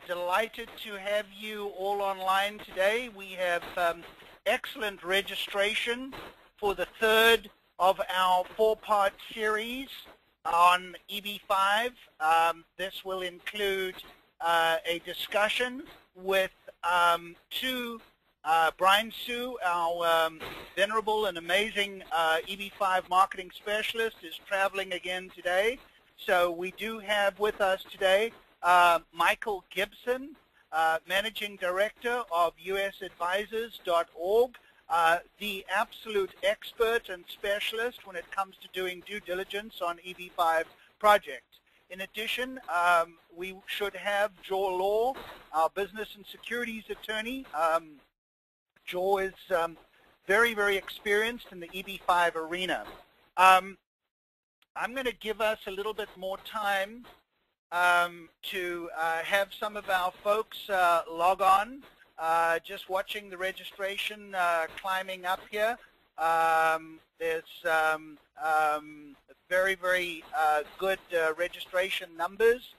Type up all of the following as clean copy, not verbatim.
Delighted to have you all online today. We have excellent registration for the third of our four-part series on EB5. This will include a discussion with Brian Sue, our venerable and amazing EB5 marketing specialist, is traveling again today. So we do have with us today Michael Gibson, Managing Director of USadvisors.org, the absolute expert and specialist when it comes to doing due diligence on EB5 projects. In addition, we should have Jor Law, our business and securities attorney. Jor is very, very experienced in the EB5 arena. I'm going to give us a little bit more time to have some of our folks log on. Just watching the registration climbing up here. There's very, very good registration numbers.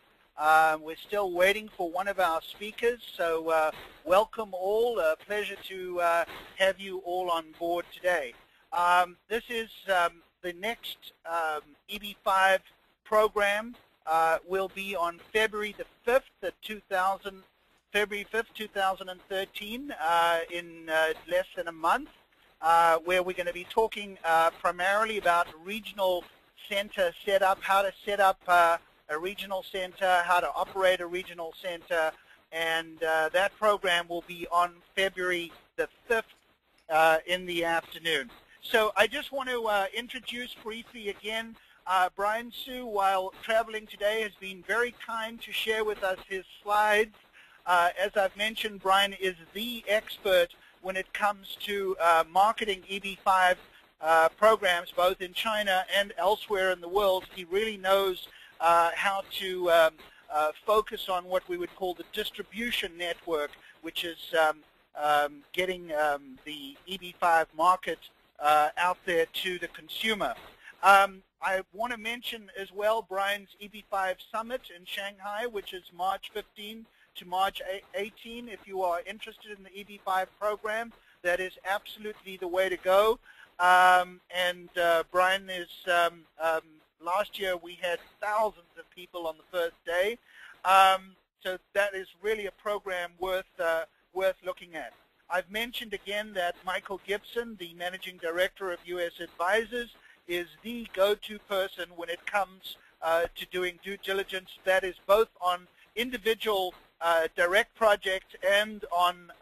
We're still waiting for one of our speakers, so welcome all. A pleasure to have you all on board today. This is the next EB5 program. Will be on February the 5th, 2013, in less than a month, where we're going to be talking primarily about regional center setup, how to set up a regional center, how to operate a regional center, and that program will be on February the 5th in the afternoon. So I just want to introduce briefly again Brian Sue, while traveling today, has been very kind to share with us his slides. As I've mentioned, Brian is the expert when it comes to marketing EB5 programs, both in China and elsewhere in the world. He really knows how to focus on what we would call the distribution network, which is getting the EB5 market out there to the consumer. I want to mention as well Brian's EB5 Summit in Shanghai, which is March 15 to March 18. If you are interested in the EB5 program, that is absolutely the way to go. Brian is, last year we had thousands of people on the first day. So that is really a program worth looking at. I've mentioned again that Michael Gibson, the Managing Director of US Advisors, is the go-to person when it comes to doing due diligence. That is both on individual direct projects and on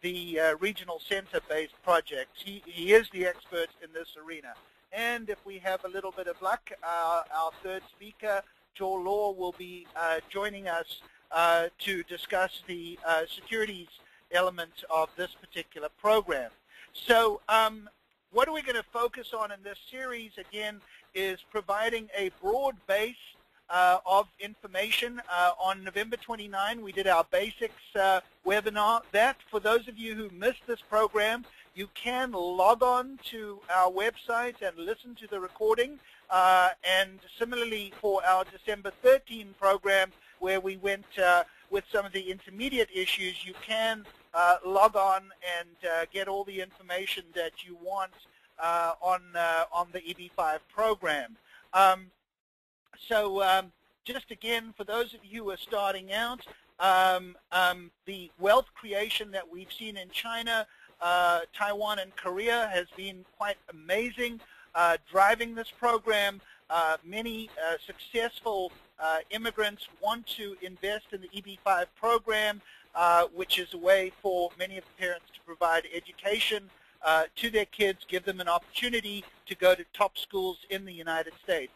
the regional center-based projects. He is the expert in this arena. And if we have a little bit of luck, our third speaker, Jor Law, will be joining us to discuss the securities element of this particular program. So what are we going to focus on in this series, again, is providing a broad base of information. On November 29, we did our basics webinar. That, for those of you who missed this program, you can log on to our website and listen to the recording. And similarly for our December 13 program, where we went with some of the intermediate issues, you can log on and get all the information that you want on the EB5 program. Just again, for those of you who are starting out, the wealth creation that we've seen in China, Taiwan, and Korea has been quite amazing, driving this program. Many successful immigrants want to invest in the EB5 program, which is a way for many of the parents to provide education to their kids, give them an opportunity to go to top schools in the United States.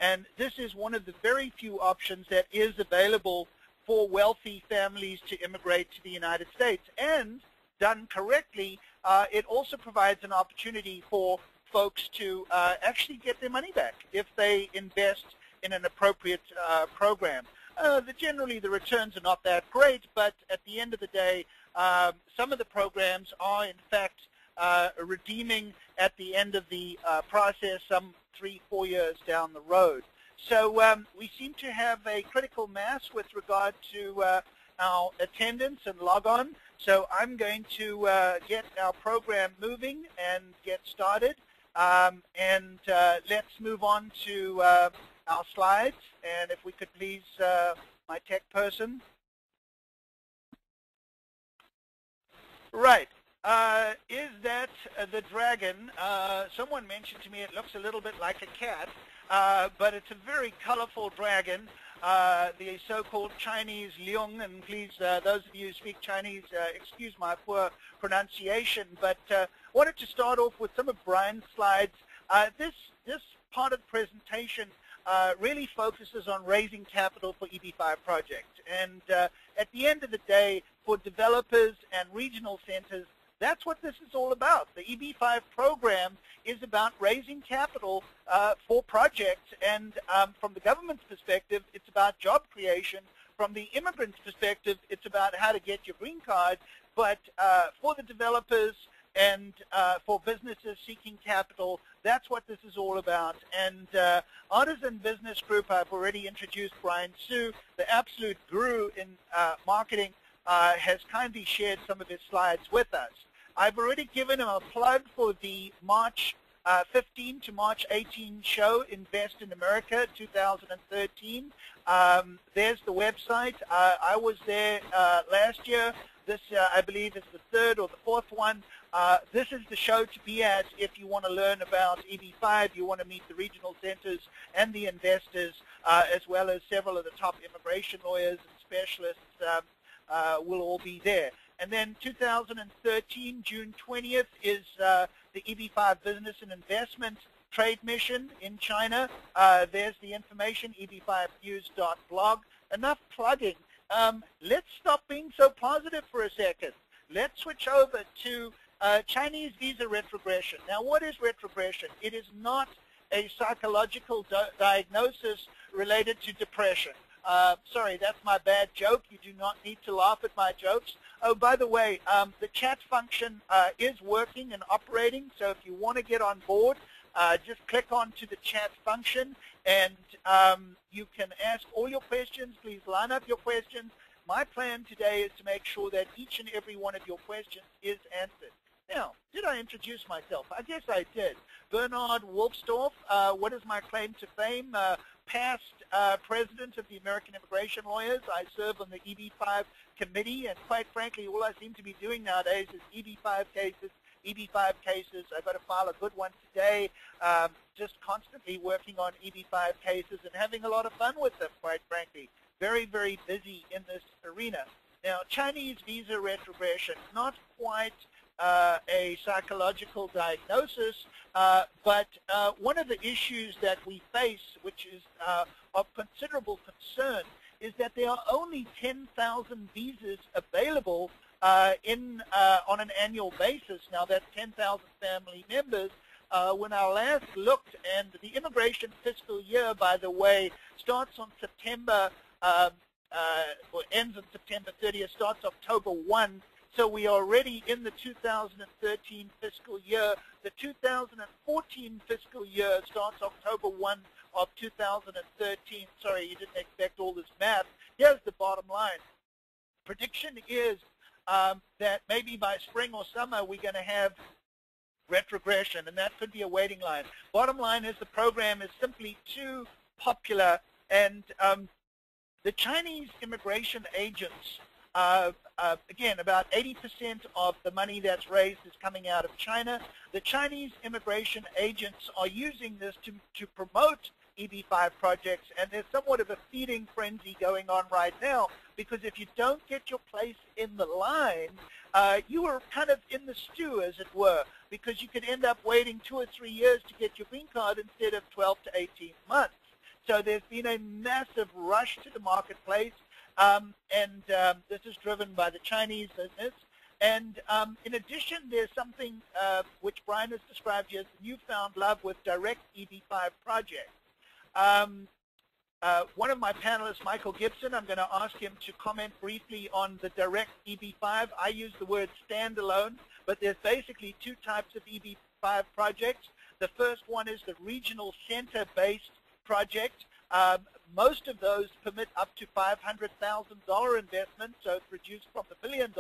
And this is one of the very few options that is available for wealthy families to immigrate to the United States. And done correctly, it also provides an opportunity for folks to actually get their money back if they invest in an appropriate program. Generally, the returns are not that great, but at the end of the day, some of the programs are, in fact, redeeming at the end of the process, some 3-4 years down the road. So we seem to have a critical mass with regard to our attendance and log on. So I'm going to get our program moving and get started. Let's move on to our slides. And if we could please, my tech person. Right. Is that the dragon? Someone mentioned to me it looks a little bit like a cat, but it's a very colorful dragon, the so-called Chinese liang, and please, those of you who speak Chinese, excuse my poor pronunciation, but wanted to start off with some of Brian's slides. This part of the presentation really focuses on raising capital for EB5 projects. And at the end of the day, for developers and regional centers, that's what this is all about. The EB5 program is about raising capital for projects, and from the government's perspective, it's about job creation. From the immigrant's perspective, it's about how to get your green card. But for the developers and for businesses seeking capital, that's what this is all about. And Artisan Business Group, I've already introduced Brian Su, the absolute guru in marketing, has kindly shared some of his slides with us. I've already given him a plug for the March 15 to March 18 show, Invest in America 2013. There's the website. I was there last year. This, I believe, is the third or the fourth one. This is the show to be at if you want to learn about EB5, you want to meet the regional centers and the investors, as well as several of the top immigration lawyers and specialists will all be there. And then 2013, June 20th, is the EB5 Business and Investment Trade Mission in China. There's the information, eb5news.blog. Enough plugging. Let's stop being so positive for a second. Let's switch over to Chinese visa retrogression. Now, what is retrogression? It is not a psychological diagnosis related to depression. Sorry, that's my bad joke. You do not need to laugh at my jokes. Oh, by the way, the chat function is working and operating, so if you want to get on board, just click onto the chat function, and you can ask all your questions. Please line up your questions. My plan today is to make sure that each and every one of your questions is answered. Now, did I introduce myself? I guess I did. Bernard Wolfsdorf, what is my claim to fame? Past president of the American Immigration Lawyers. I serve on the EB5 committee, and quite frankly, all I seem to be doing nowadays is EB5 cases, EB5 cases. I've got to file a good one today, just constantly working on EB5 cases and having a lot of fun with them, quite frankly. Very, very busy in this arena. Now, Chinese visa retrogression, not quite a psychological diagnosis, but one of the issues that we face, which is of considerable concern, is that there are only 10,000 visas available on an annual basis. Now, that's 10,000 family members. When I last looked, and the immigration fiscal year, by the way, starts on September, or ends on September 30th, starts October 1. So we are already in the 2013 fiscal year. The 2014 fiscal year starts October 1 of 2013. Sorry, you didn't expect all this math. Here's the bottom line. Prediction is that maybe by spring or summer we're going to have retrogression, and that could be a waiting line. Bottom line is the program is simply too popular, and the Chinese immigration agents, again, about 80% of the money that's raised is coming out of China. The Chinese immigration agents are using this to promote EB5 projects, and there's somewhat of a feeding frenzy going on right now, because if you don't get your place in the line, you are kind of in the stew, as it were, because you could end up waiting 2 or 3 years to get your green card instead of 12 to 18 months. So there's been a massive rush to the marketplace, and this is driven by the Chinese business. And in addition, there's something which Brian has described here as newfound love with direct EB5 projects. One of my panelists, Michael Gibson, I'm going to ask him to comment briefly on the direct EB5. I use the word standalone, but there's basically 2 types of EB5 projects. The first one is the regional center-based project. Most of those permit up to $500,000 investment, so it's reduced from the $1 billion.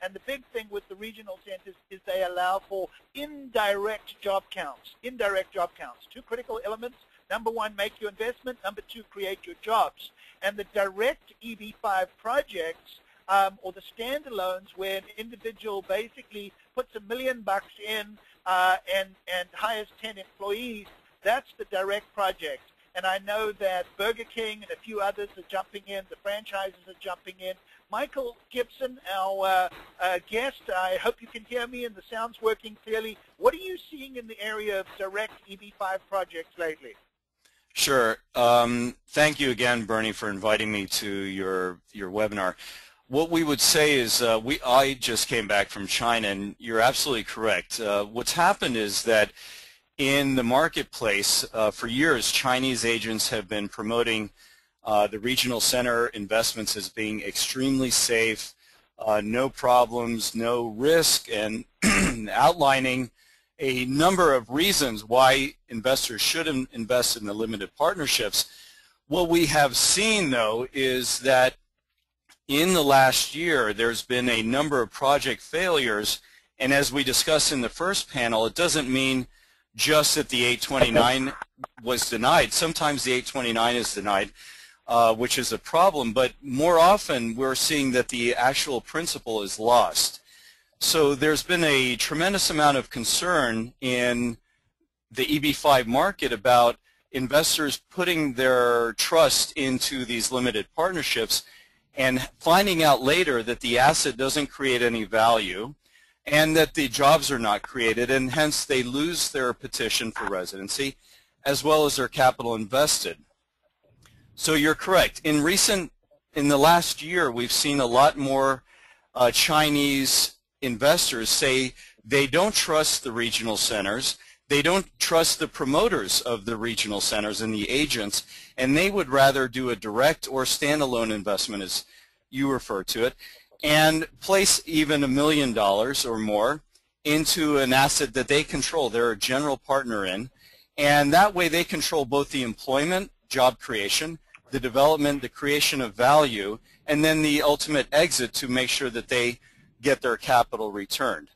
And the big thing with the regional centers is they allow for indirect job counts. Indirect job counts. Two critical elements. Number one, make your investment. Number two, create your jobs. And the direct EB5 projects, or the standalones, where an individual basically puts $1 million in and hires 10 employees, that's the direct project. And I know that Burger King and a few others are jumping in. The franchises are jumping in. Michael Gibson, our guest, I hope you can hear me and the sound's working clearly. What are you seeing in the area of direct EB5 projects lately? Sure. Thank you again, Bernie, for inviting me to your webinar. What we would say is I just came back from China, and you're absolutely correct. What's happened is that in the marketplace, for years, Chinese agents have been promoting the regional center investments as being extremely safe, no problems, no risk, and outlining a number of reasons why investors should invest in the limited partnerships. What we have seen, though, is that in the last year, there's been a number of project failures, and as we discussed in the first panel, it doesn't mean just that the 829 was denied. Sometimes the 829 is denied, which is a problem, but more often we're seeing that the actual principal is lost. So there's been a tremendous amount of concern in the EB5 market about investors putting their trust into these limited partnerships and finding out later that the asset doesn't create any value and that the jobs are not created, and hence they lose their petition for residency as well as their capital invested. So you're correct. In the last year, we've seen a lot more Chinese investors say they don't trust the regional centers, they don't trust the promoters of the regional centers and the agents, and they would rather do a direct or standalone investment, as you refer to it, and place even $1 million or more into an asset that they control, they're a general partner in, and that way they control both the employment, job creation, the development, the creation of value, and then the ultimate exit to make sure that they get their capital returned.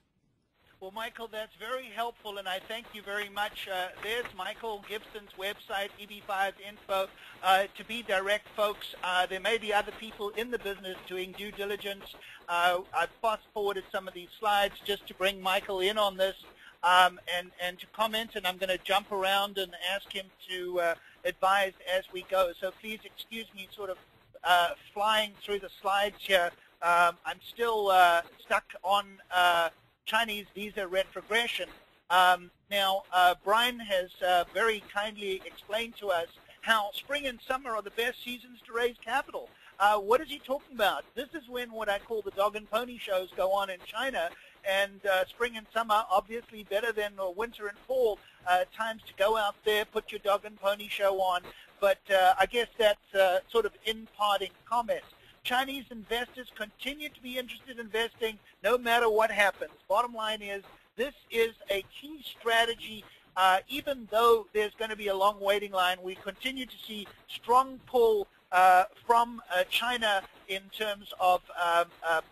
Well, Michael, that's very helpful, and I thank you very much. There's Michael Gibson's website, EB5 Info. To be direct, folks, there may be other people in the business doing due diligence. I've fast-forwarded some of these slides just to bring Michael in on this and to comment, and I'm going to jump around and ask him to advise as we go. So please excuse me sort of flying through the slides here. I'm still stuck on Chinese visa retrogression. Now, Brian has very kindly explained to us how spring and summer are the best seasons to raise capital. What is he talking about? This is when what I call the dog and pony shows go on in China, and spring and summer obviously better than winter and fall times to go out there, put your dog and pony show on. But I guess that's sort of in-parting comment. Chinese investors continue to be interested in investing no matter what happens. Bottom line is this is a key strategy. Even though there's going to be a long waiting line, we continue to see strong pull from China in terms of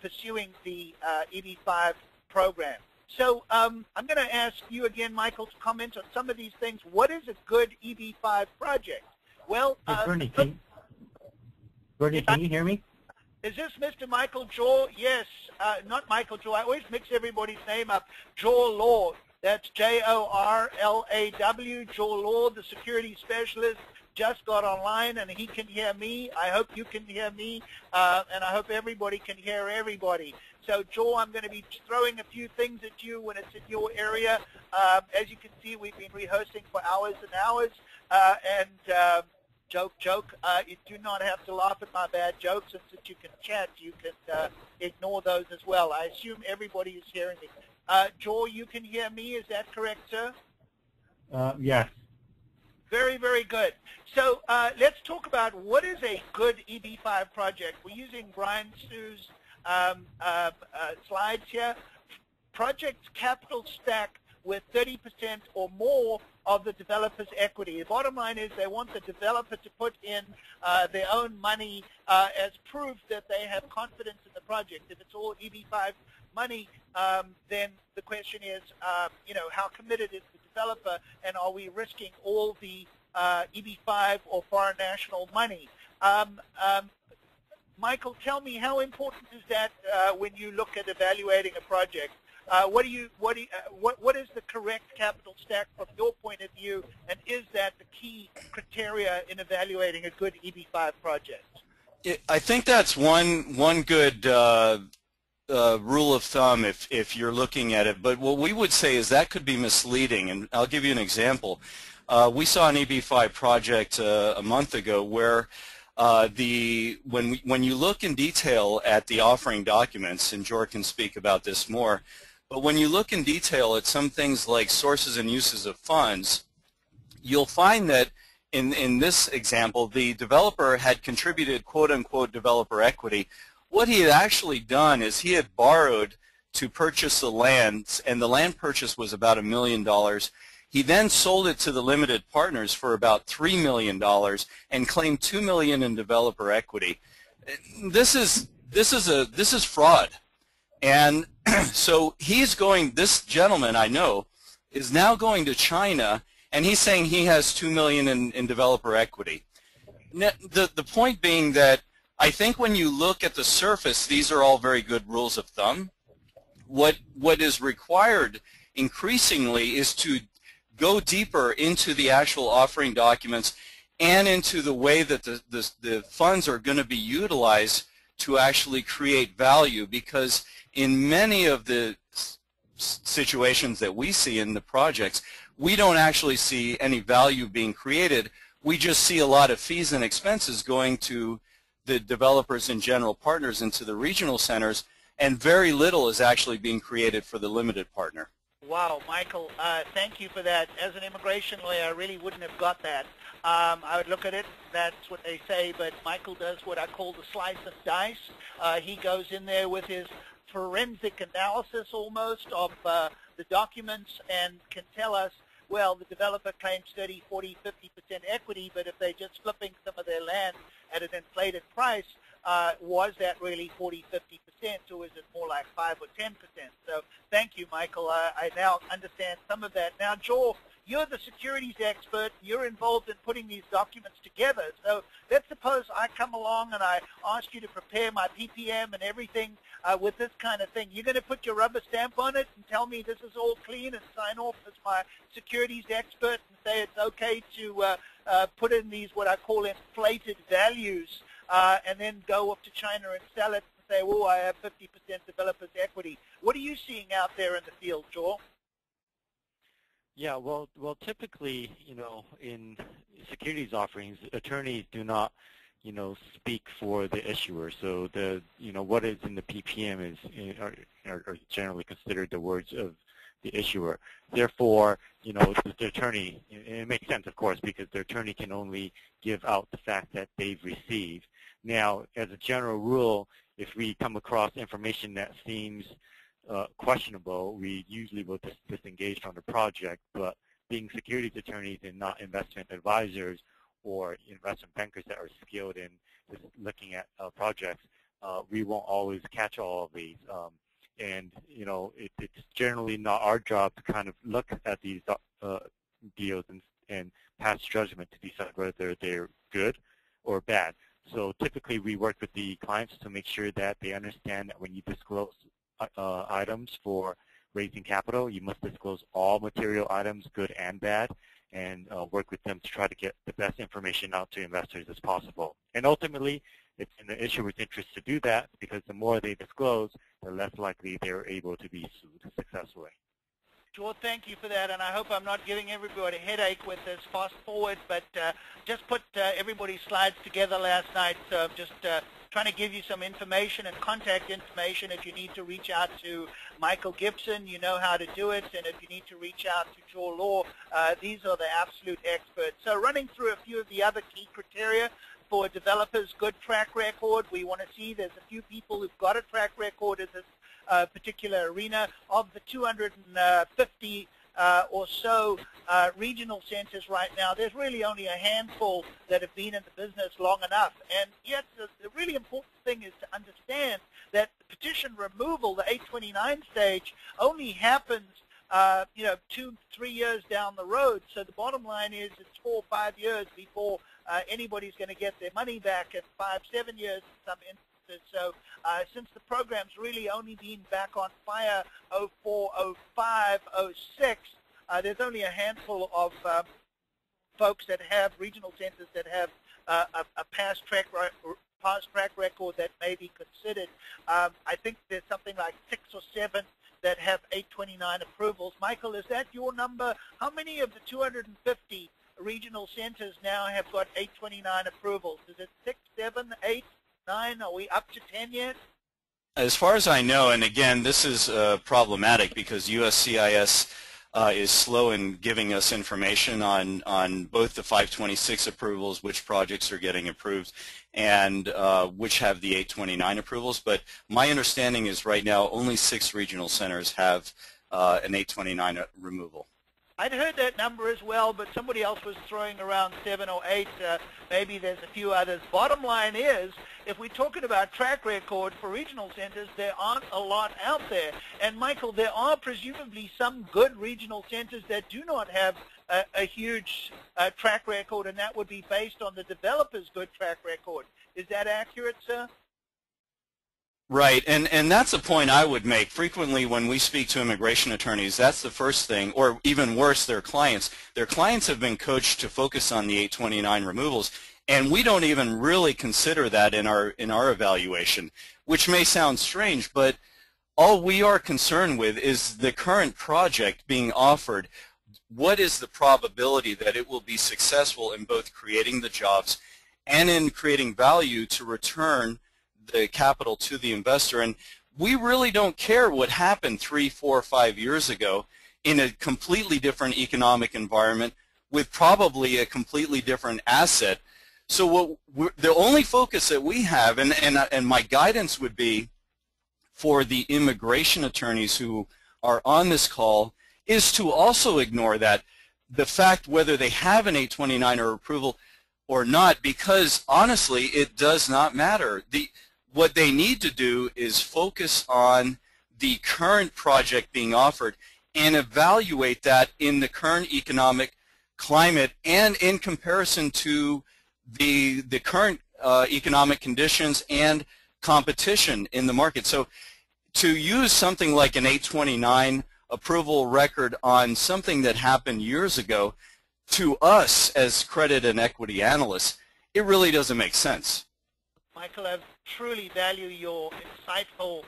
pursuing the EB5 program. So I'm going to ask you again, Michael, to comment on some of these things. What is a good EB5 project? Well, Bernie, can you hear me? Is this Mr. Michael Jor? Yes, not Michael Jor. I always mix everybody's name up. Jor Law. That's J-O-R-L-A-W. Jor Law, the security specialist, just got online, and he can hear me. I hope you can hear me, and I hope everybody can hear everybody. So, Jor, I'm going to be throwing a few things at you when it's in your area. As you can see, we've been rehearsing for hours and hours, and joke, you do not have to laugh at my bad jokes, and since you can chat, you can ignore those as well. I assume everybody is hearing me. Jor, you can hear me, is that correct, sir? Yes. Very, very good. So let's talk about what is a good EB5 project. We're using Brian Sue's slides here. Projects capital stack with 30% or more of the developer's equity. The bottom line is they want the developer to put in their own money as proof that they have confidence in the project. If it's all EB5 money, then the question is, how committed is the developer, and are we risking all the EB5 or foreign national money? Michael, tell me, how important is that when you look at evaluating a project? What is the correct capital stack from your point of view, and is that the key criteria in evaluating a good EB5 project? I think that's one good rule of thumb if you're looking at it. But what we would say is that could be misleading, and I'll give you an example. We saw an EB5 project a month ago where when you look in detail at the offering documents, and Jor can speak about this more, but when you look in detail at some things like sources and uses of funds, you'll find that in this example, the developer had contributed quote-unquote developer equity. What he had actually done is he had borrowed to purchase the land, and the land purchase was about $1 million. He then sold it to the limited partners for about $3 million and claimed $2 million in developer equity. This is fraud. And so this gentleman I know is now going to China, and he's saying he has $2 million in developer equity. The point being that I think when you look at the surface, these are all very good rules of thumb. What is required increasingly is to go deeper into the actual offering documents and into the way that the funds are going to be utilized to actually create value, because in many of the situations that we see in the projects, we don't actually see any value being created. We just see a lot of fees and expenses going to the developers and general partners into the regional centers, and very little is actually being created for the limited partner. Wow, Michael, thank you for that. As an immigration lawyer, I really wouldn't have got that. I would look at it, that's what they say, but Michael does what I call the slice and dice. He goes in there with his forensic analysis almost of the documents and can tell us, well, the developer claims 30, 40, 50% equity, but if they're just flipping some of their land at an inflated price, was that really 40, 50%, or is it more like 5 or 10%? So thank you, Michael. I now understand some of that. Now, Jor, you're the securities expert. You're involved in putting these documents together. So let's suppose I come along and I ask you to prepare my PPM and everything with this kind of thing. You're going to put your rubber stamp on it and tell me this is all clean and sign off as my securities expert and say it's okay to put in these what I call inflated values and then go up to China and sell it and say, oh, I have 50% developers equity. What are you seeing out there in the field, Jor? Yeah, well, typically, in securities offerings, attorneys do not, speak for the issuer. So what is in the PPM are generally considered the words of the issuer. Therefore, the attorney, and it makes sense, of course, because the attorney can only give out the fact that they've received. Now, as a general rule, if we come across information that seems questionable, we usually will disengage from the project. But being securities attorneys and not investment advisors or investment bankers that are skilled in just looking at projects, we won't always catch all of these. And it's generally not our job to kind of look at these deals and pass judgment to decide whether they're good or bad. So typically we work with the clients to make sure that they understand that when you disclose items for raising capital, you must disclose all material items, good and bad, and work with them to try to get the best information out to investors as possible. And ultimately, it's in the issuer's interest to do that, because the more they disclose, the less likely they're able to be sued successfully. Jor, thank you for that, and I hope I'm not giving everybody a headache with this fast forward, but just put everybody's slides together last night, so just trying to give you some information and contact information. If you need to reach out to Michael Gibson, you know how to do it, and if you need to reach out to Jor Law, these are the absolute experts. So running through a few of the other key criteria for developers, good track record. We want to see there's a few people who've got a track record in this particular arena. Of the 250 or so regional centers right now. There's really only a handful that have been in the business long enough. And yet the really important thing is to understand that the petition removal, the 829 stage, only happens 2-3 years down the road. So the bottom line is it's 4 or 5 years before anybody's going to get their money back, and 5-7 years in some instances. So since the program's really only been back on fire 04, 05, 06, there's only a handful of folks that have regional centers that have a past track record that may be considered. I think there's something like 6 or 7 that have 829 approvals. Michael, is that your number? How many of the 250 regional centers now have got 829 approvals? Is it 6, 7, 8, 9? Are we up to 10 yet? As far as I know, and again, this is problematic because USCIS is slow in giving us information on both the 526 approvals, which projects are getting approved, and which have the 829 approvals. But my understanding is right now only 6 regional centers have an 829 removal. I'd heard that number as well, but somebody else was throwing around 7 or 8. Maybe there's a few others. Bottom line is, if we're talking about track record for regional centers, there aren't a lot out there. And Michael, there are presumably some good regional centers that do not have a huge track record, and that would be based on the developer's good track record. Is that accurate, sir? Right, and that's a point I would make. Frequently when we speak to immigration attorneys, that's the first thing, or even worse, their clients. Their clients have been coached to focus on the 829 removals, and we don't even really consider that in our evaluation, which may sound strange, but all we are concerned with is the current project being offered. What is the probability that it will be successful in both creating the jobs and in creating value to return the capital to the investor? And we really don't care what happened 3, 4, 5 years ago in a completely different economic environment with probably a completely different asset. So the only focus that we have, and my guidance would be for the immigration attorneys who are on this call, is to also ignore that, the fact whether they have an 829 or approval or not, because honestly it does not matter. What they need to do is focus on the current project being offered and evaluate that in the current economic climate and in comparison to the current economic conditions and competition in the market. So to use something like an 829 approval record on something that happened years ago, to us as credit and equity analysts, it really doesn't make sense. Michael, I truly value your insightful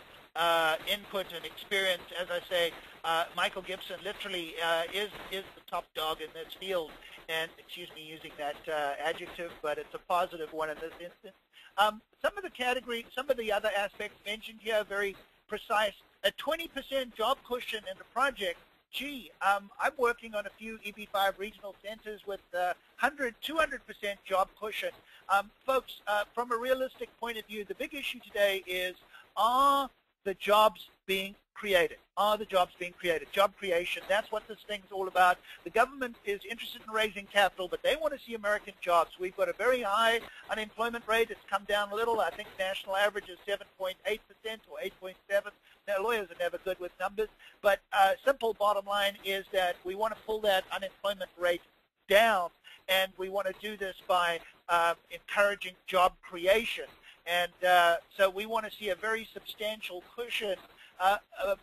input and experience. As I say, Michael Gibson literally is the top dog in this field, and excuse me using that adjective, but it's a positive one in this instance. Some of the other aspects mentioned here are very precise. A 20% job cushion in the project. Gee, I'm working on a few EB5 regional centers with 100, 200% job cushion. Folks, from a realistic point of view, the big issue today is, are the jobs being created? Are the jobs being created? Job creation, that's what this thing's all about. The government is interested in raising capital, but they want to see American jobs. We've got a very high unemployment rate. It's come down a little. I think national average is 7.8% or 8.7%. Now, lawyers are never good with numbers, but simple bottom line is that we want to pull that unemployment rate down, and we want to do this by encouraging job creation. And so we want to see a very substantial cushion.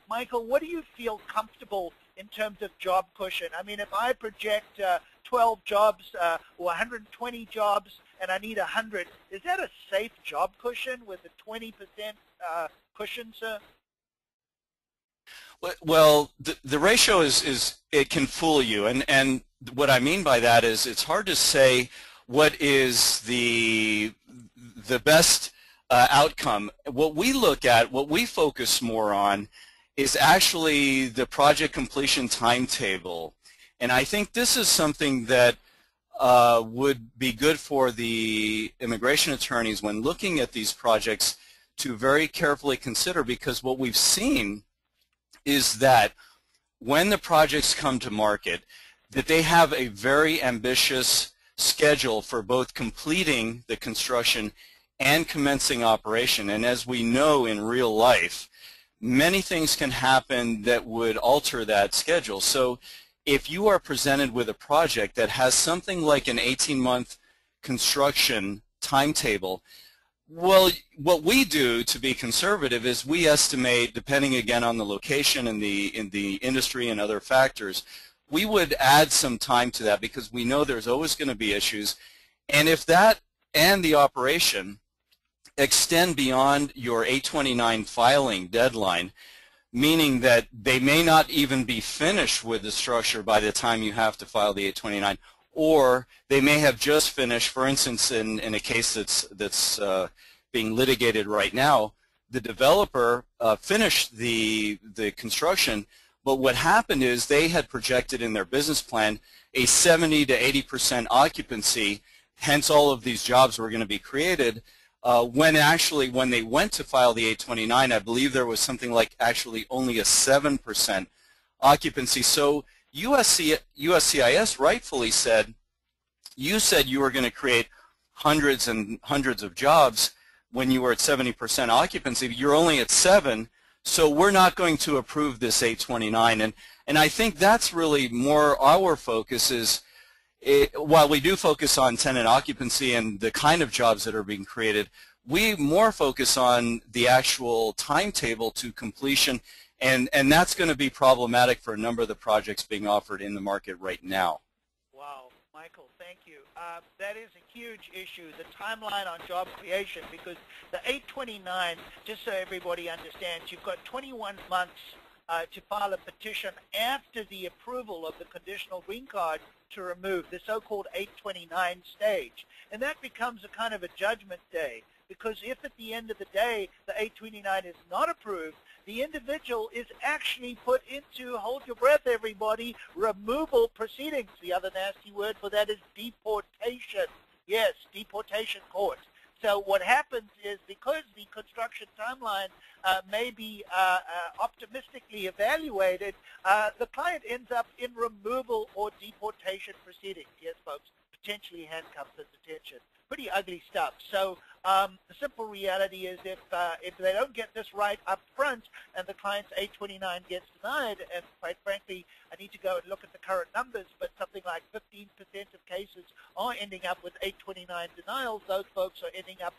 Michael, what do you feel comfortable in terms of job cushion? I mean, if I project 12 jobs or 120 jobs and I need 100, is that a safe job cushion with a 20% cushion, sir? Well, the ratio is it can fool you, and what I mean by that is it's hard to say what is the best outcome. What we look at, what we focus more on, is actually the project completion timetable, and I think this is something that would be good for the immigration attorneys when looking at these projects to very carefully consider, because what we've seen is that when the projects come to market, that they have a very ambitious schedule for both completing the construction and commencing operation. And as we know in real life, many things can happen that would alter that schedule. So if you are presented with a project that has something like an 18-month construction timetable, well, what we do to be conservative is we estimate, depending again on the location and in the industry and other factors, we would add some time to that because we know there's always going to be issues. And if that and the operation extend beyond your 829 filing deadline, meaning that they may not even be finished with the structure by the time you have to file the 829, or they may have just finished. For instance, in a case that's being litigated right now, the developer finished the construction, but what happened is they had projected in their business plan a 70 to 80% occupancy, hence all of these jobs were going to be created, when they went to file the 829, I believe there was something like actually only a 7% occupancy. So USCIS rightfully said, you said you were going to create hundreds and hundreds of jobs when you were at 70% occupancy. You're only at 7%, so we're not going to approve this 829. And I think that's really more our focus is, while we do focus on tenant occupancy and the kind of jobs that are being created, we more focus on the actual timetable to completion, and that's going to be problematic for a number of the projects being offered in the market right now. Wow, Michael, thank you. That is a huge issue, the timeline on job creation, because the 829, just so everybody understands, you've got 21 months to file a petition after the approval of the conditional green card to remove the so-called 829 stage. And that becomes a kind of a judgment day, because if at the end of the day the 829 is not approved, the individual is actually put into, hold your breath everybody, removal proceedings. The other nasty word for that is deportation. Yes, deportation court. So what happens is, because the construction timeline may be optimistically evaluated, the client ends up in removal or deportation proceedings. Yes, folks, potentially handcuffs and detention. Pretty ugly stuff. So the simple reality is, if they don't get this right up front and the client's 829 gets denied, and quite frankly, I need to go and look at the current numbers, but something like 15% of cases are ending up with 829 denials. Those folks are ending up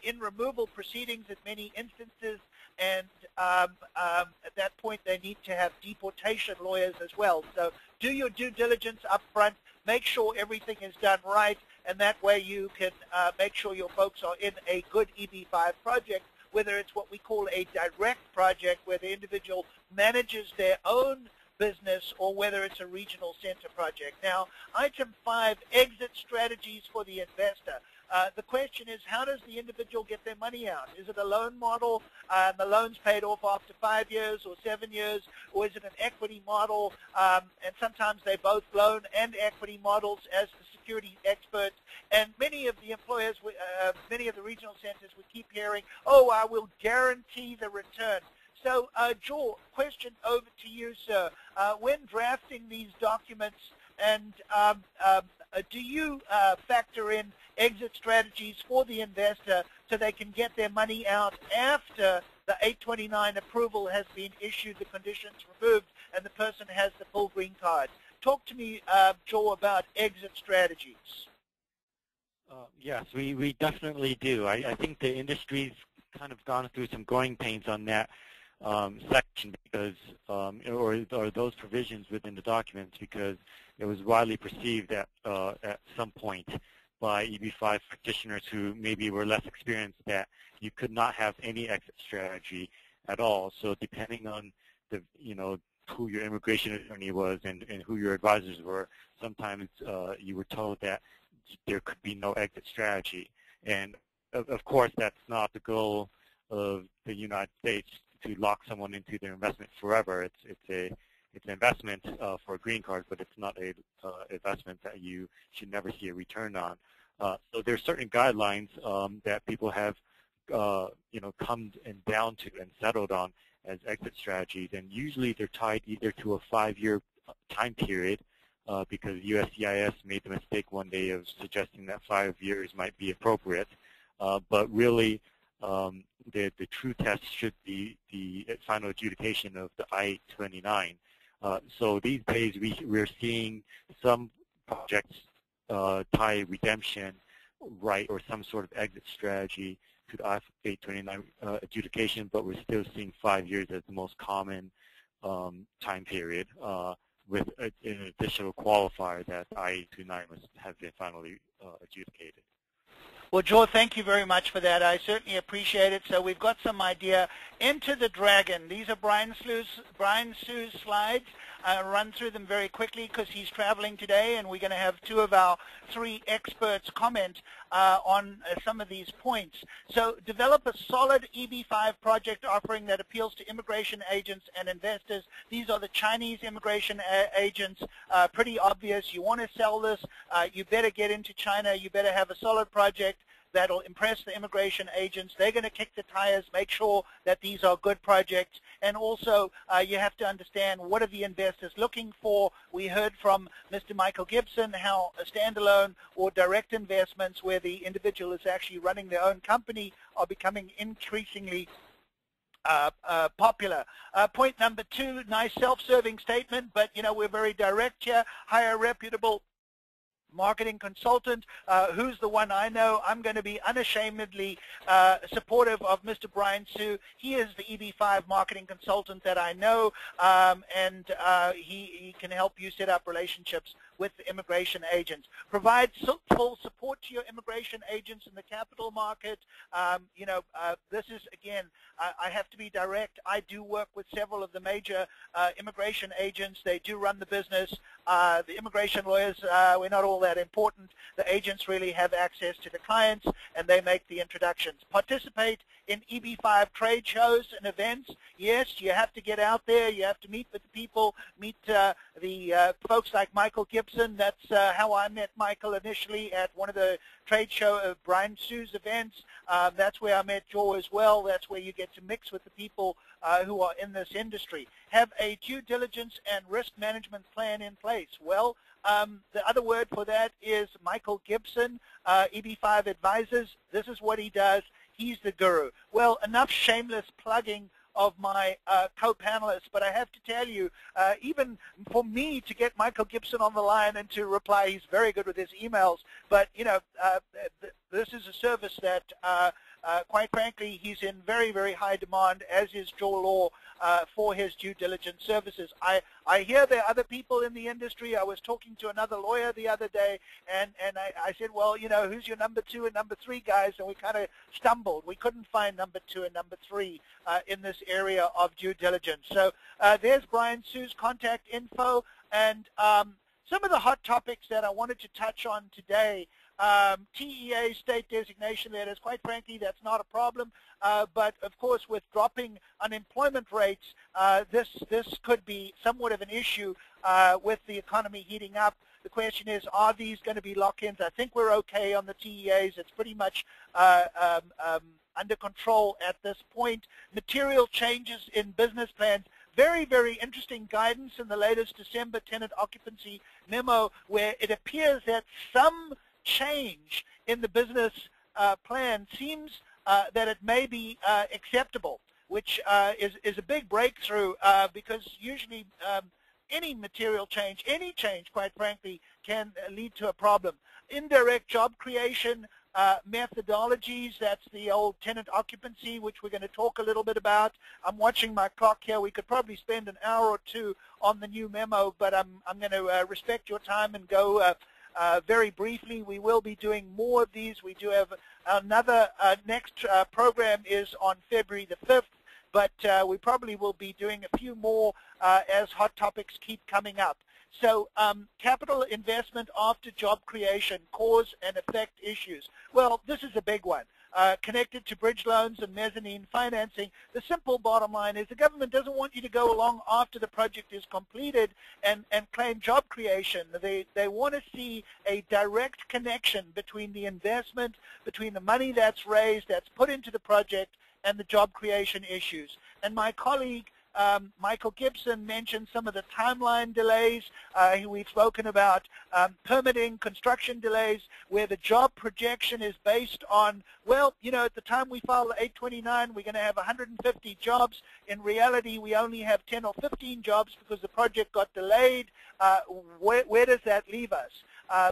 in removal proceedings in many instances, and at that point they need to have deportation lawyers as well. So do your due diligence up front, make sure everything is done right, and that way you can make sure your folks are in a good EB5 project, whether it's what we call a direct project where the individual manages their own business, or whether it's a regional center project. Now, item 5, exit strategies for the investor. The question is, how does the individual get their money out? Is it a loan model? The loan's paid off after 5 years or 7 years, or is it an equity model? And sometimes they both loan and equity models, as the security experts. And many of the employers, many of the regional centers, we keep hearing, oh, I will guarantee the return. So, Jor, question over to you, sir. When drafting these documents, and do you factor in exit strategies for the investor so they can get their money out after the 829 approval has been issued, the conditions removed, and the person has the full green card? Talk to me, Jor, about exit strategies. Yes, we definitely do. I think the industry's kind of gone through some growing pains on that section, because or those provisions within the documents, because it was widely perceived at some point by EB5 practitioners who maybe were less experienced that you could not have any exit strategy at all. So depending on the who your immigration attorney was and who your advisors were, sometimes you were told that there could be no exit strategy. And of course, that's not the goal of the United States, to lock someone into their investment forever. It's an investment for a green card, but it's not a investment that you should never see a return on. So there's certain guidelines that people have come down to and settled on, as exit strategy, then usually they're tied either to a 5-year time period, because USCIS made the mistake one day of suggesting that 5 years might be appropriate. But really, the true test should be the final adjudication of the I-29. So these days we're seeing some projects tie redemption right or some sort of exit strategy to the I-29 adjudication, but we're still seeing 5 years as the most common time period, with an additional qualifier that I-29 must have been finally adjudicated. Well, Jor, thank you very much for that. I certainly appreciate it. So we've got some idea. Enter the Dragon. These are Brian Su's slides. I'll run through them very quickly because he's traveling today, and we're going to have 2 of our 3 experts comment on some of these points. So develop a solid EB-5 project offering that appeals to immigration agents and investors. These are the Chinese immigration agents. Pretty obvious. You want to sell this, you better get into China. You better have a solid project that'll impress the immigration agents. They're going to kick the tires, make sure that these are good projects. And also, you have to understand what are the investors looking for. We heard from Mr. Michael Gibson how a standalone or direct investments where the individual is actually running their own company are becoming increasingly popular. Point number 2, nice self-serving statement, but we're very direct here. Hire a reputable marketing consultant. Who's the one I know? I'm going to be unashamedly supportive of Mr. Brian Su. He is the EB5 marketing consultant that I know, and he can help you set up relationships with the immigration agents. Provide full support to your immigration agents in the capital market. This is, again, I have to be direct. I do work with several of the major immigration agents. They do run the business. The immigration lawyers, we're not all that important. The agents really have access to the clients, and they make the introductions. Participate in EB5 trade shows and events. Yes, you have to get out there. You have to meet with the people, meet the folks like Michael Gibson. That's how I met Michael initially at one of the trade show of Brian Su's events. That's where I met Jor as well. That's where you get to mix with the people who are in this industry. Have a due diligence and risk management plan in place. Well, the other word for that is Michael Gibson, EB5 Advisors. This is what he does. He's the guru. Well, enough shameless plugging of my co-panelists, but I have to tell you, even for me to get Michael Gibson on the line and to reply, he's very good with his emails, but this is a service that quite frankly, he's in very, very high demand, as is Jor Law, for his due diligence services. I hear there are other people in the industry. I was talking to another lawyer the other day, and I said, well, who's your number 2 and number 3 guys? And we kind of stumbled. We couldn't find number 2 and number 3 in this area of due diligence. So there's Brian Su's contact info, and some of the hot topics that I wanted to touch on today. TEA, state designation letters, quite frankly, that's not a problem. But, of course, with dropping unemployment rates, this could be somewhat of an issue with the economy heating up. The question is, are these going to be lock-ins? I think we're okay on the TEAs. It's pretty much under control at this point. Material changes in business plans. Very, very interesting guidance in the latest December tenant occupancy memo, where it appears that some change in the business plan seems that it may be acceptable, which is a big breakthrough because usually any material change, any change, quite frankly, can lead to a problem. Indirect job creation methodologies, that's the old tenant occupancy, which we're going to talk a little bit about. I'm watching my clock here. We could probably spend an hour or 2 on the new memo, but I'm going to respect your time and go very briefly. We will be doing more of these. We do have another next program is on February the 5th, but we probably will be doing a few more as hot topics keep coming up. So capital investment after job creation, cause and effect issues. Well, this is a big one. Connected to bridge loans and mezzanine financing, the simple bottom line is the government doesn't want you to go along after the project is completed and claim job creation. They want to see a direct connection between the investment, between the money that's raised, that's put into the project, and the job creation issues. And my colleague, Michael Gibson, mentioned some of the timeline delays. We've spoken about permitting, construction delays, where the job projection is based on, well, you know, at the time we file the 829, we're going to have 150 jobs. In reality, we only have 10 or 15 jobs because the project got delayed. Where does that leave us?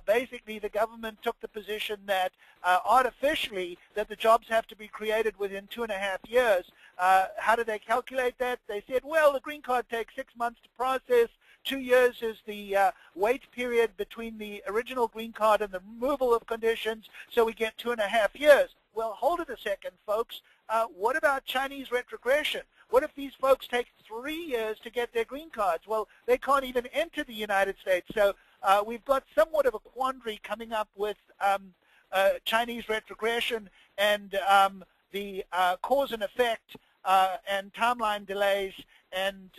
Basically, the government took the position that artificially that the jobs have to be created within 2.5 years. How do they calculate that? They said, well, the green card takes 6 months to process. 2 years is the wait period between the original green card and the removal of conditions, so we get 2.5 years. Well, hold it a second, folks. What about Chinese retrogression? What if these folks take 3 years to get their green cards? Well, they can't even enter the United States. So we've got somewhat of a quandary coming up with Chinese retrogression and the cause and effect and timeline delays, and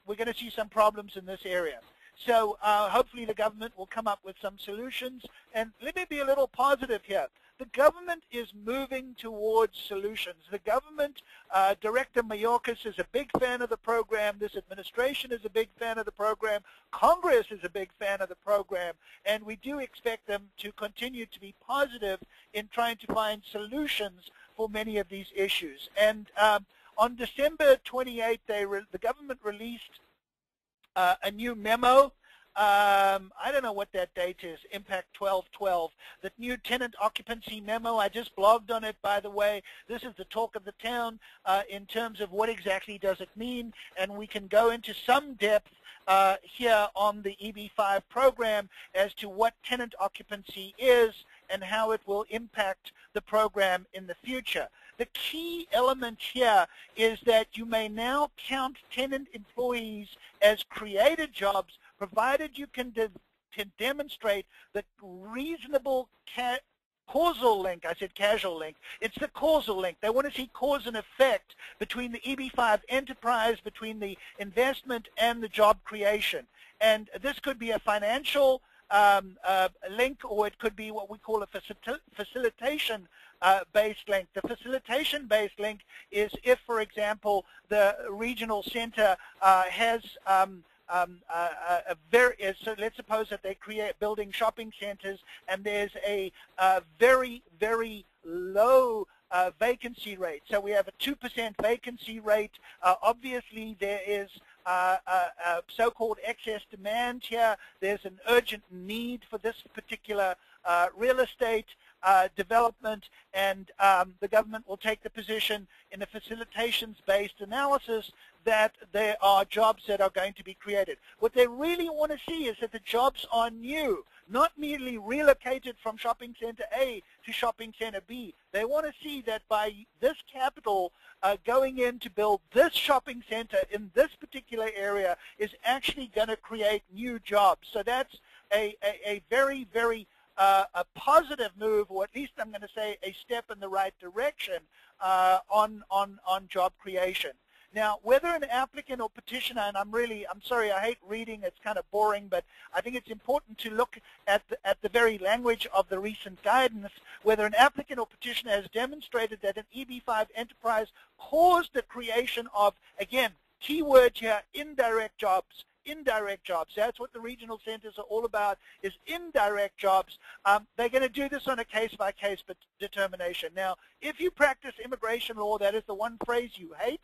we're going to see some problems in this area. So hopefully the government will come up with some solutions. And let me be a little positive here. The government is moving towards solutions. The government, Director Mayorkas is a big fan of the program. This administration is a big fan of the program. Congress is a big fan of the program. And we do expect them to continue to be positive in trying to find solutions for many of these issues. And on December 28th, the government released a new memo. I don't know what that date is, Impact 1212. The new tenant occupancy memo, I just blogged on it, by the way. This is the talk of the town in terms of what exactly does it mean, and we can go into some depth here on the EB5 program as to what tenant occupancy is and how it will impact the program in the future. The key element here is that you may now count tenant employees as created jobs, provided you can demonstrate the reasonable causal link. I said casual link. It's the causal link. They want to see cause and effect between the EB5 enterprise, between the investment and the job creation. And this could be a financial link, or it could be what we call a facilitation-based link. The facilitation-based link is if, for example, the regional center has so let's suppose that they create building shopping centers, and there's a very, very low vacancy rate. So we have a 2% vacancy rate. Obviously, there is so-called excess demand here. There's an urgent need for this particular real estate development, and the government will take the position in a facilitations-based analysis that there are jobs that are going to be created. What they really want to see is that the jobs are new, not merely relocated from shopping center A to shopping center B. They want to see that by this capital going in to build this shopping center in this particular area is actually going to create new jobs. So that's a very, very a positive move, or at least I'm going to say a step in the right direction on job creation. Now, whether an applicant or petitioner, and I'm sorry, I hate reading, it's kind of boring, but I think it's important to look at the very language of the recent guidance, whether an applicant or petitioner has demonstrated that an EB5 enterprise caused the creation of, again, keyword here, indirect jobs. Indirect jobs. That's what the regional centers are all about, is indirect jobs. They're going to do this on a case-by-case determination. Now, if you practice immigration law, that is the one phrase you hate,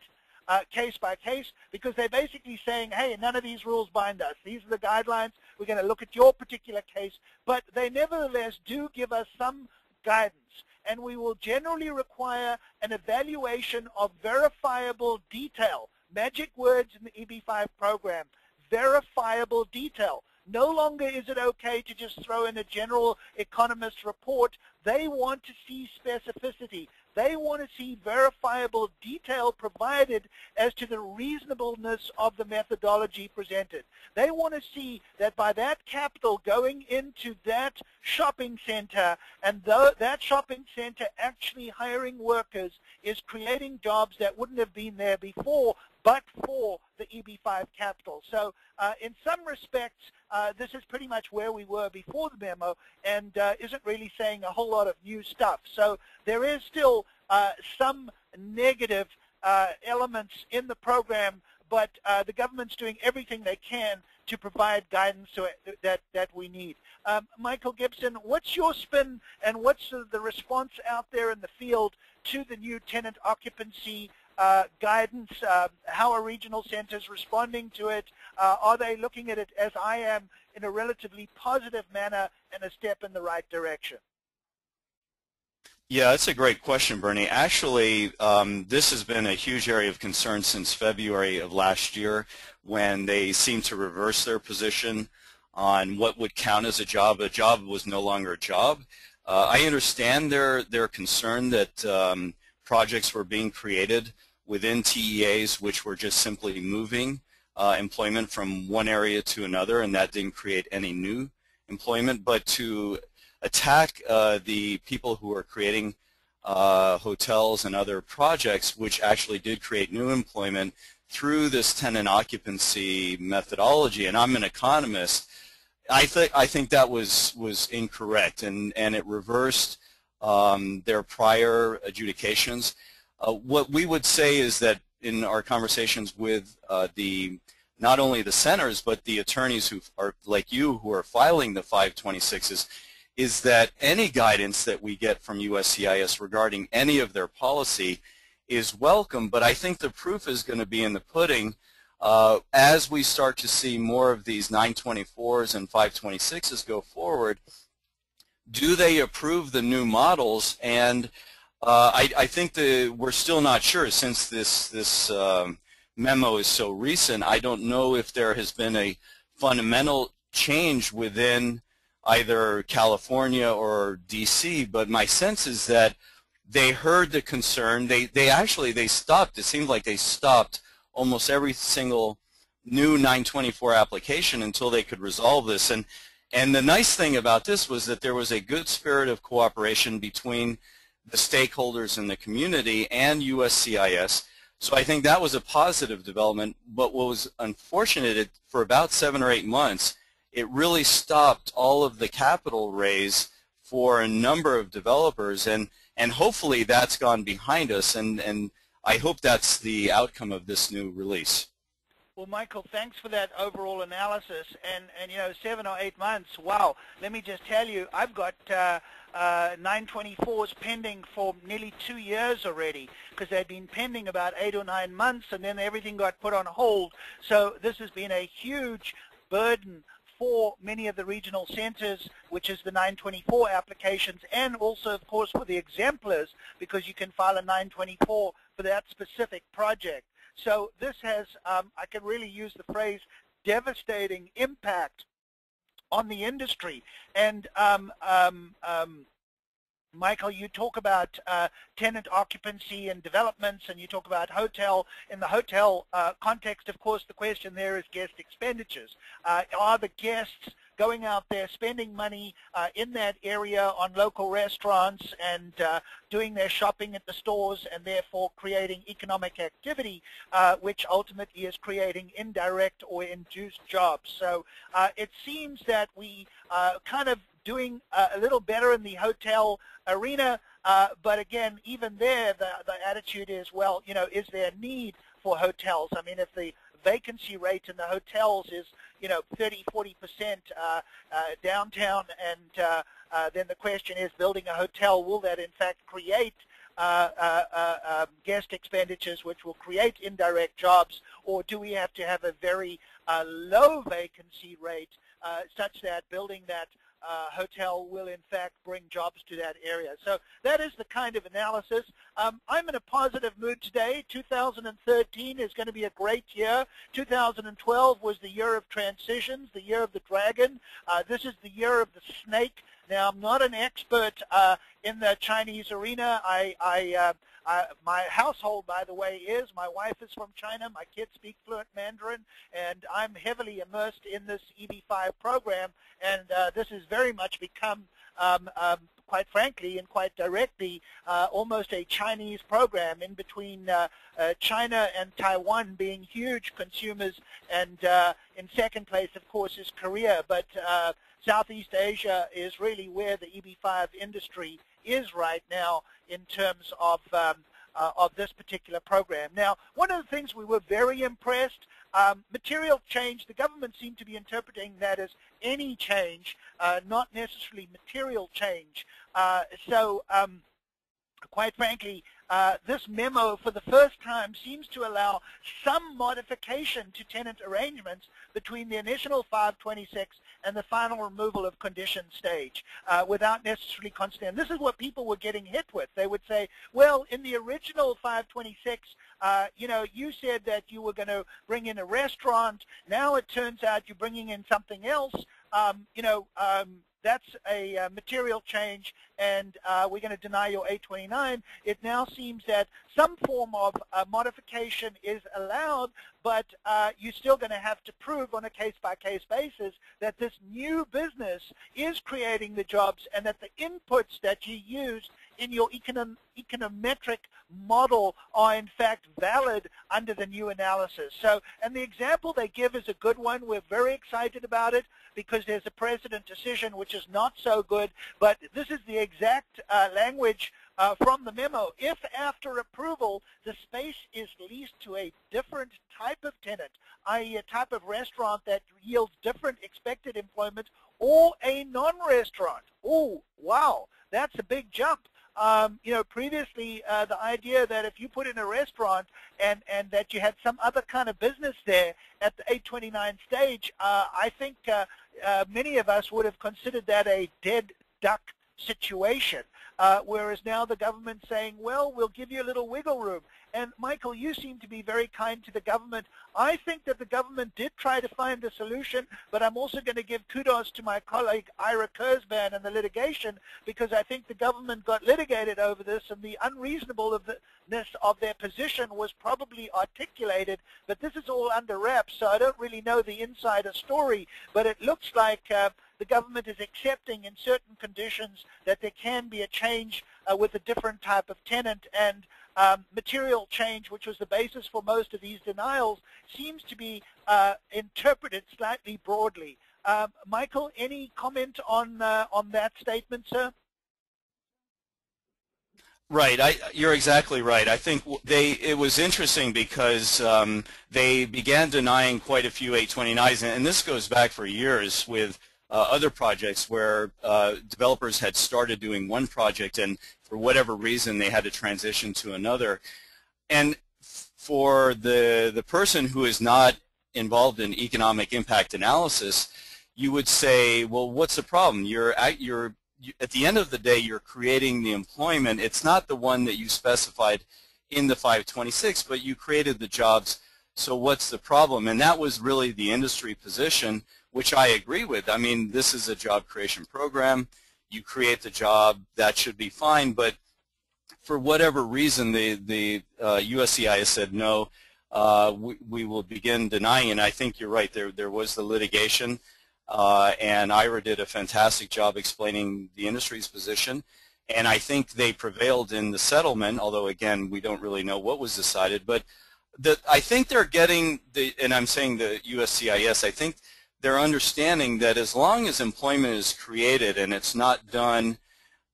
case by case, because they're basically saying, hey, none of these rules bind us. These are the guidelines. We're going to look at your particular case. But they nevertheless do give us some guidance. And we will generally require an evaluation of verifiable detail. Magic words in the EB5 program. Verifiable detail. No longer is it okay to just throw in a general economist report. They want to see specificity. They want to see verifiable detail provided as to the reasonableness of the methodology presented. They want to see that by that capital going into that shopping center, and that shopping center actually hiring workers, is creating jobs that wouldn't have been there before, but for the EB5 capital. So in some respects, this is pretty much where we were before the memo, and isn't really saying a whole lot of new stuff. So there is still some negative elements in the program, but the government's doing everything they can to provide guidance to it, that we need. Michael Gibson, what's your spin and what's the response out there in the field to the new tenant occupancy guidance? How are regional centers responding to it? Are they looking at it, as I am, in a relatively positive manner and a step in the right direction? Yeah, that's a great question, Bernie. Actually, this has been a huge area of concern since February of last year, when they seemed to reverse their position on what would count as a job. A job was no longer a job. I understand their concern that projects were being created within TEAs which were just simply moving employment from one area to another, and that didn't create any new employment. But to attack the people who are creating hotels and other projects which actually did create new employment through this tenant occupancy methodology, and I'm an economist, I think that was incorrect, and it reversed their prior adjudications. What we would say is that in our conversations with not only the centers but the attorneys who are like you who are filing the 526s, is that any guidance that we get from USCIS regarding any of their policy is welcome, but I think the proof is going to be in the pudding as we start to see more of these 924s and 526s go forward. Do they approve the new models? And I think we're still not sure, since this memo is so recent. I don't know if there has been a fundamental change within either California or DC, but my sense is that they heard the concern. They stopped. It seemed like they stopped almost every single new 924 application until they could resolve this. And the nice thing about this was that there was a good spirit of cooperation between the stakeholders in the community and USCIS. So I think that was a positive development. But what was unfortunate, for about 7 or 8 months, it really stopped all of the capital raise for a number of developers, and hopefully that's gone behind us, and I hope that's the outcome of this new release. Well, Michael, thanks for that overall analysis. And you know, 7 or 8 months, wow. Let me just tell you, I've got 924s pending for nearly 2 years already, because they'd been pending about 8 or 9 months, and then everything got put on hold. So this has been a huge burden for many of the regional centers, which is the 924 applications, and also, of course, for the exemplars, because you can file a 924 for that specific project. So this has, I can really use the phrase, devastating impact on the industry. And Michael, you talk about tenant occupancy and developments, and you talk about hotel. In the hotel context, of course, the question there is guest expenditures. Are the guests going out there spending money in that area on local restaurants and doing their shopping at the stores, and therefore creating economic activity, which ultimately is creating indirect or induced jobs? So it seems that we kind of doing a little better in the hotel arena, but again, even there, the attitude is, well, you know, is there a need for hotels? I mean, if the vacancy rate in the hotels is, you know, 30–40% downtown, and then the question is, building a hotel, will that in fact create guest expenditures which will create indirect jobs, or do we have to have a very low vacancy rate such that building that hotel will in fact bring jobs to that area? So that is the kind of analysis. I'm in a positive mood today. 2013 is going to be a great year. 2012 was the year of transitions, the year of the dragon. This is the year of the snake. Now, I'm not an expert in the Chinese arena. My household, by the way, is, my wife is from China, my kids speak fluent Mandarin, and I'm heavily immersed in this EB5 program, and this has very much become, quite frankly and quite directly, almost a Chinese program, in between China and Taiwan being huge consumers, and in second place, of course, is Korea. But Southeast Asia is really where the EB5 industry is right now in terms of of this particular program. Now, one of the things we were very impressed, material change, the government seemed to be interpreting that as any change, not necessarily material change. Quite frankly, this memo for the first time seems to allow some modification to tenant arrangements between the initial 526 and the final removal of condition stage without necessarily considering. This is what people were getting hit with. They would say, well, in the original 526, you know, you said that you were going to bring in a restaurant. Now it turns out you're bringing in something else. You know, that's a material change, and we're going to deny your 829. It now seems that some form of modification is allowed, but you're still going to have to prove on a case-by-case basis that this new business is creating the jobs and that the inputs that you used in your econometric model are in fact valid under the new analysis. So, and the example they give is a good one. We're very excited about it because there's a precedent decision which is not so good, but this is the exact language from the memo. If after approval the space is leased to a different type of tenant, i.e. a type of restaurant that yields different expected employment, or a non-restaurant. Oh, wow, that's a big jump. You know, previously the idea that if you put in a restaurant and that you had some other kind of business there at the 829 stage, I think many of us would have considered that a dead duck situation, whereas now the government's saying, well, we'll give you a little wiggle room. And Michael, you seem to be very kind to the government. I think that the government did try to find a solution, but I'm also going to give kudos to my colleague Ira Kurzban and the litigation, because I think the government got litigated over this, and the unreasonableness of their position was probably articulated, but this is all under wraps, so I don't really know the insider story, but it looks like the government is accepting in certain conditions that there can be a change with a different type of tenant, and material change, which was the basis for most of these denials, seems to be interpreted slightly broadly. Michael, any comment on that statement, sir? Right, you're exactly right. I think it was interesting because they began denying quite a few 829s, and this goes back for years with other projects where developers had started doing one project and for whatever reason they had to transition to another. And for the person who is not involved in economic impact analysis, you would say, well, what's the problem? At the end of the day, you're creating the employment. It's not the one that you specified in the 526, but you created the jobs, so what's the problem? And that was really the industry position, which I agree with. I mean, this is a job creation program. You create the job, that should be fine, but for whatever reason, the USCIS said no, we will begin denying, and I think you're right, there was the litigation, and Ira did a fantastic job explaining the industry's position, and I think they prevailed in the settlement, although again, we don't really know what was decided, but I think they're getting, and I'm saying the USCIS, I think they're understanding that as long as employment is created and it's not done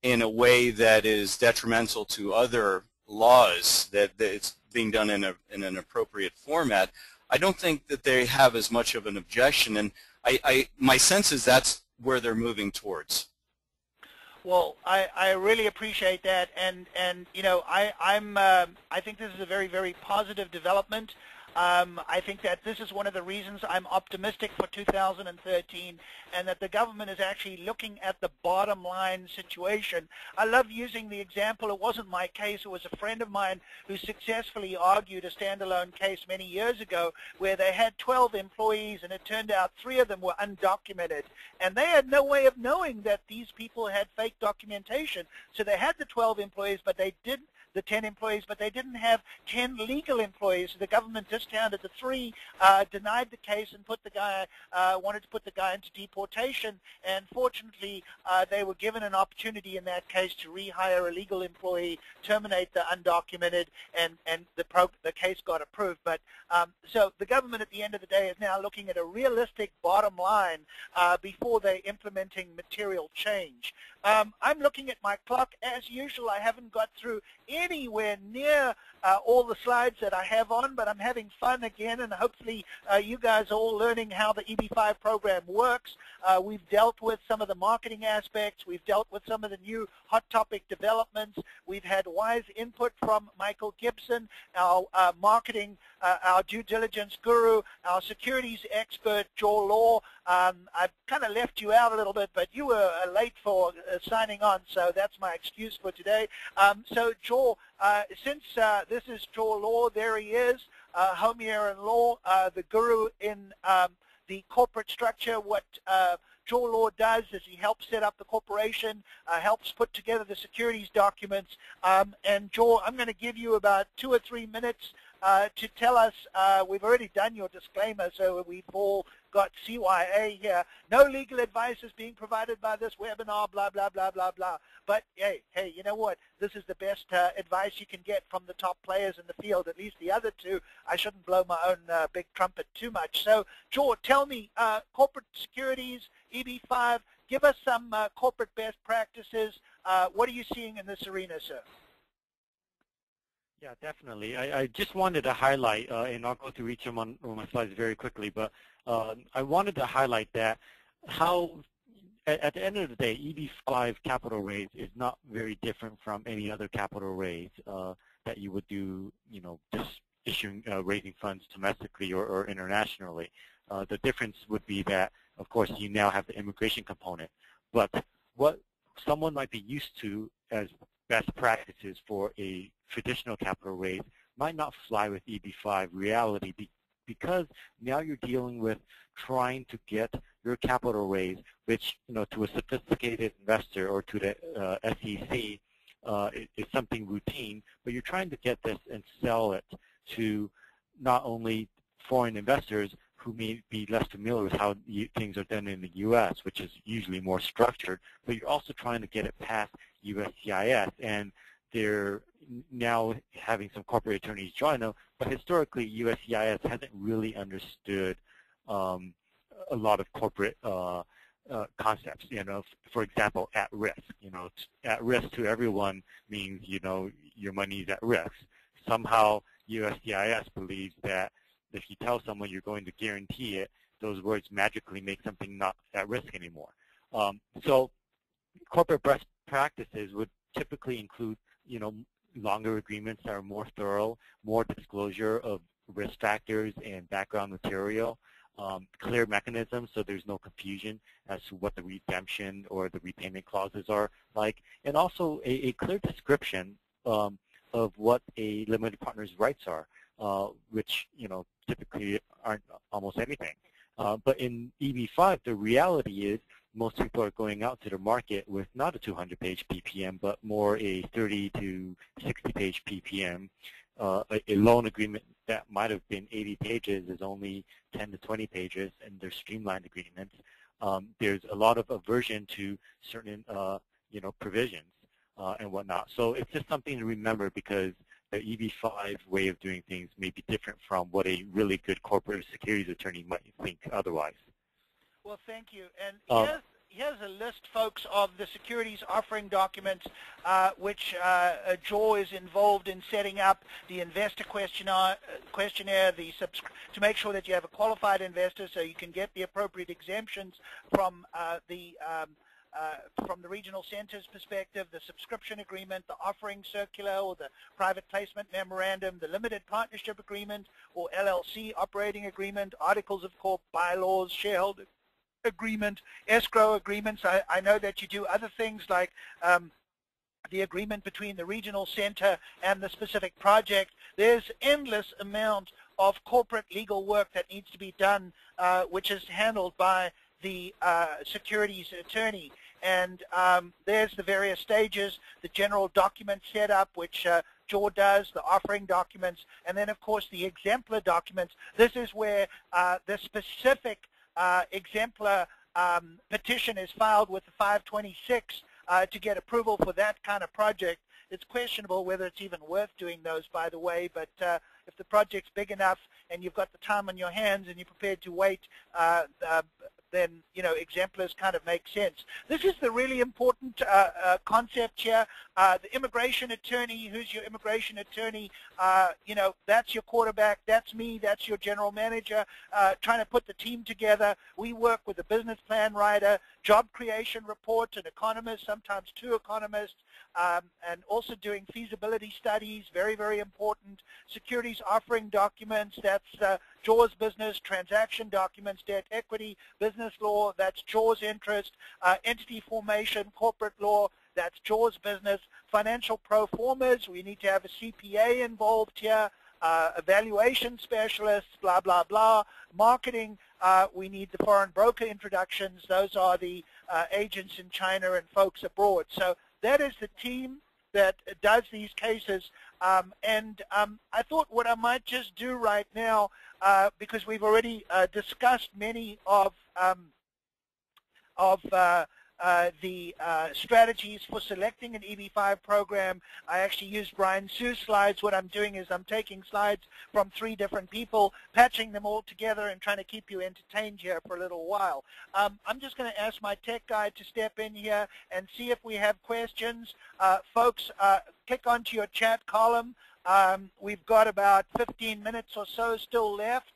in a way that is detrimental to other laws, that it's being done in an appropriate format, I don't think that they have as much of an objection, and my sense is that's where they're moving towards. Well, I really appreciate that, and you know, I think this is a very, very positive development. I think that this is one of the reasons I'm optimistic for 2013, and that the government is actually looking at the bottom line situation. I love using the example, it wasn't my case, it was a friend of mine who successfully argued a standalone case many years ago where they had 12 employees and it turned out 3 of them were undocumented, and they had no way of knowing that these people had fake documentation. So they had the 12 employees, but they didn't, the 10 employees, but they didn't have 10 legal employees. So the government discounted the 3, denied the case, and put the guy, wanted to put the guy into deportation. And fortunately, they were given an opportunity in that case to rehire a legal employee, terminate the undocumented, and the the case got approved. But so the government at the end of the day is now looking at a realistic bottom line before they're implementing material change. I'm looking at my clock. As usual, I haven't got through anywhere near all the slides that I have on, but I'm having fun again, and hopefully you guys are all learning how the EB5 program works. We've dealt with some of the marketing aspects. We've dealt with some of the new hot topic developments. We've had wise input from Michael Gibson, our marketing, our due diligence guru, our securities expert, Jor Law. I've kind of left you out a little bit, but you were late for signing on, so that's my excuse for today. So Jor, since this is Jor Law, there he is, Homier and Law, the guru in the corporate structure. What Jor Law does is he helps set up the corporation, helps put together the securities documents. And Jor, I'm going to give you about 2 or 3 minutes to tell us, we've already done your disclaimer, so we've all got CYA here. No legal advice is being provided by this webinar, blah, blah, blah, blah, blah. But, hey, you know what? This is the best advice you can get from the top players in the field, at least the other two. I shouldn't blow my own big trumpet too much. So, Jor, tell me, corporate securities, EB5, give us some corporate best practices. What are you seeing in this arena, sir? Yeah, definitely. I just wanted to highlight, and I'll go through each of my slides very quickly, but I wanted to highlight that how, at the end of the day, EB5 capital raise is not very different from any other capital raise that you would do, you know, just issuing, raising funds domestically or internationally. The difference would be that, of course, you now have the immigration component. But what someone might be used to as best practices for a traditional capital raise might not fly with EB5 reality because now you're dealing with trying to get your capital raise, which, you know, to a sophisticated investor or to the SEC is something routine, but you're trying to get this and sell it to not only foreign investors who may be less familiar with how things are done in the U.S., which is usually more structured, but you're also trying to get it past USCIS, and they're now having some corporate attorneys join them, but historically USCIS hasn't really understood a lot of corporate concepts. You know, for example, at risk. You know, at risk to everyone means, you know, your money's at risk. Somehow USCIS believes that if you tell someone you're going to guarantee it, those words magically make something not at risk anymore. So corporate best practices would typically include, you know, longer agreements that are more thorough, more disclosure of risk factors and background material, clear mechanisms so there's no confusion as to what the redemption or the repayment clauses are like, and also a clear description of what a limited partner's rights are, which, you know, typically aren't almost anything. But in EB5, the reality is most people are going out to the market with not a 200-page PPM, but more a 30 to 60-page PPM. A loan agreement that might have been 80 pages is only 10 to 20 pages, and they're streamlined agreements. There's a lot of aversion to certain, you know, provisions and whatnot. So it's just something to remember because the EB5 way of doing things may be different from what a really good corporate securities attorney might think otherwise. Well, thank you. And here's a list, folks, of the securities offering documents which Jor is involved in setting up: the investor questionnaire, to make sure that you have a qualified investor so you can get the appropriate exemptions from the regional center's perspective, the subscription agreement, the offering circular or the private placement memorandum, the limited partnership agreement or LLC operating agreement, articles of corp, bylaws, shareholder agreement, escrow agreements. I know that you do other things like the agreement between the regional center and the specific project. There's endless amount of corporate legal work that needs to be done, which is handled by the securities attorney. And there's the various stages, the general document setup, which Jor does, the offering documents, and then, of course, the exemplar documents. This is where the specific exemplar petition is filed with the 526 to get approval for that kind of project. It's questionable whether it's even worth doing those, by the way, but if the project's big enough and you've got the time on your hands and you're prepared to wait, then, you know, exemplars kind of make sense. This is the really important concept here. The immigration attorney, who's your immigration attorney, you know, that's your quarterback, that's me, that's your general manager, trying to put the team together. We work with a business plan writer, job creation report, an economist, sometimes two economists, and also doing feasibility studies, very, very important. Securities offering documents, that's Jor's business, transaction documents, debt equity, business law, that's Jor's interest, entity formation, corporate law, that's Jor's business, financial pro formas, we need to have a CPA involved here, evaluation specialists, blah, blah, blah, marketing, we need the foreign broker introductions, those are the agents in China and folks abroad. So that is the team that does these cases, and I thought what I might just do right now, because we've already discussed many of the strategies for selecting an EB-5 program. I actually used Brian Sue's slides. What I'm doing is I'm taking slides from 3 different people, patching them all together and trying to keep you entertained here for a little while. I'm just going to ask my tech guy to step in here and see if we have questions. Folks, click onto your chat column. We've got about 15 minutes or so still left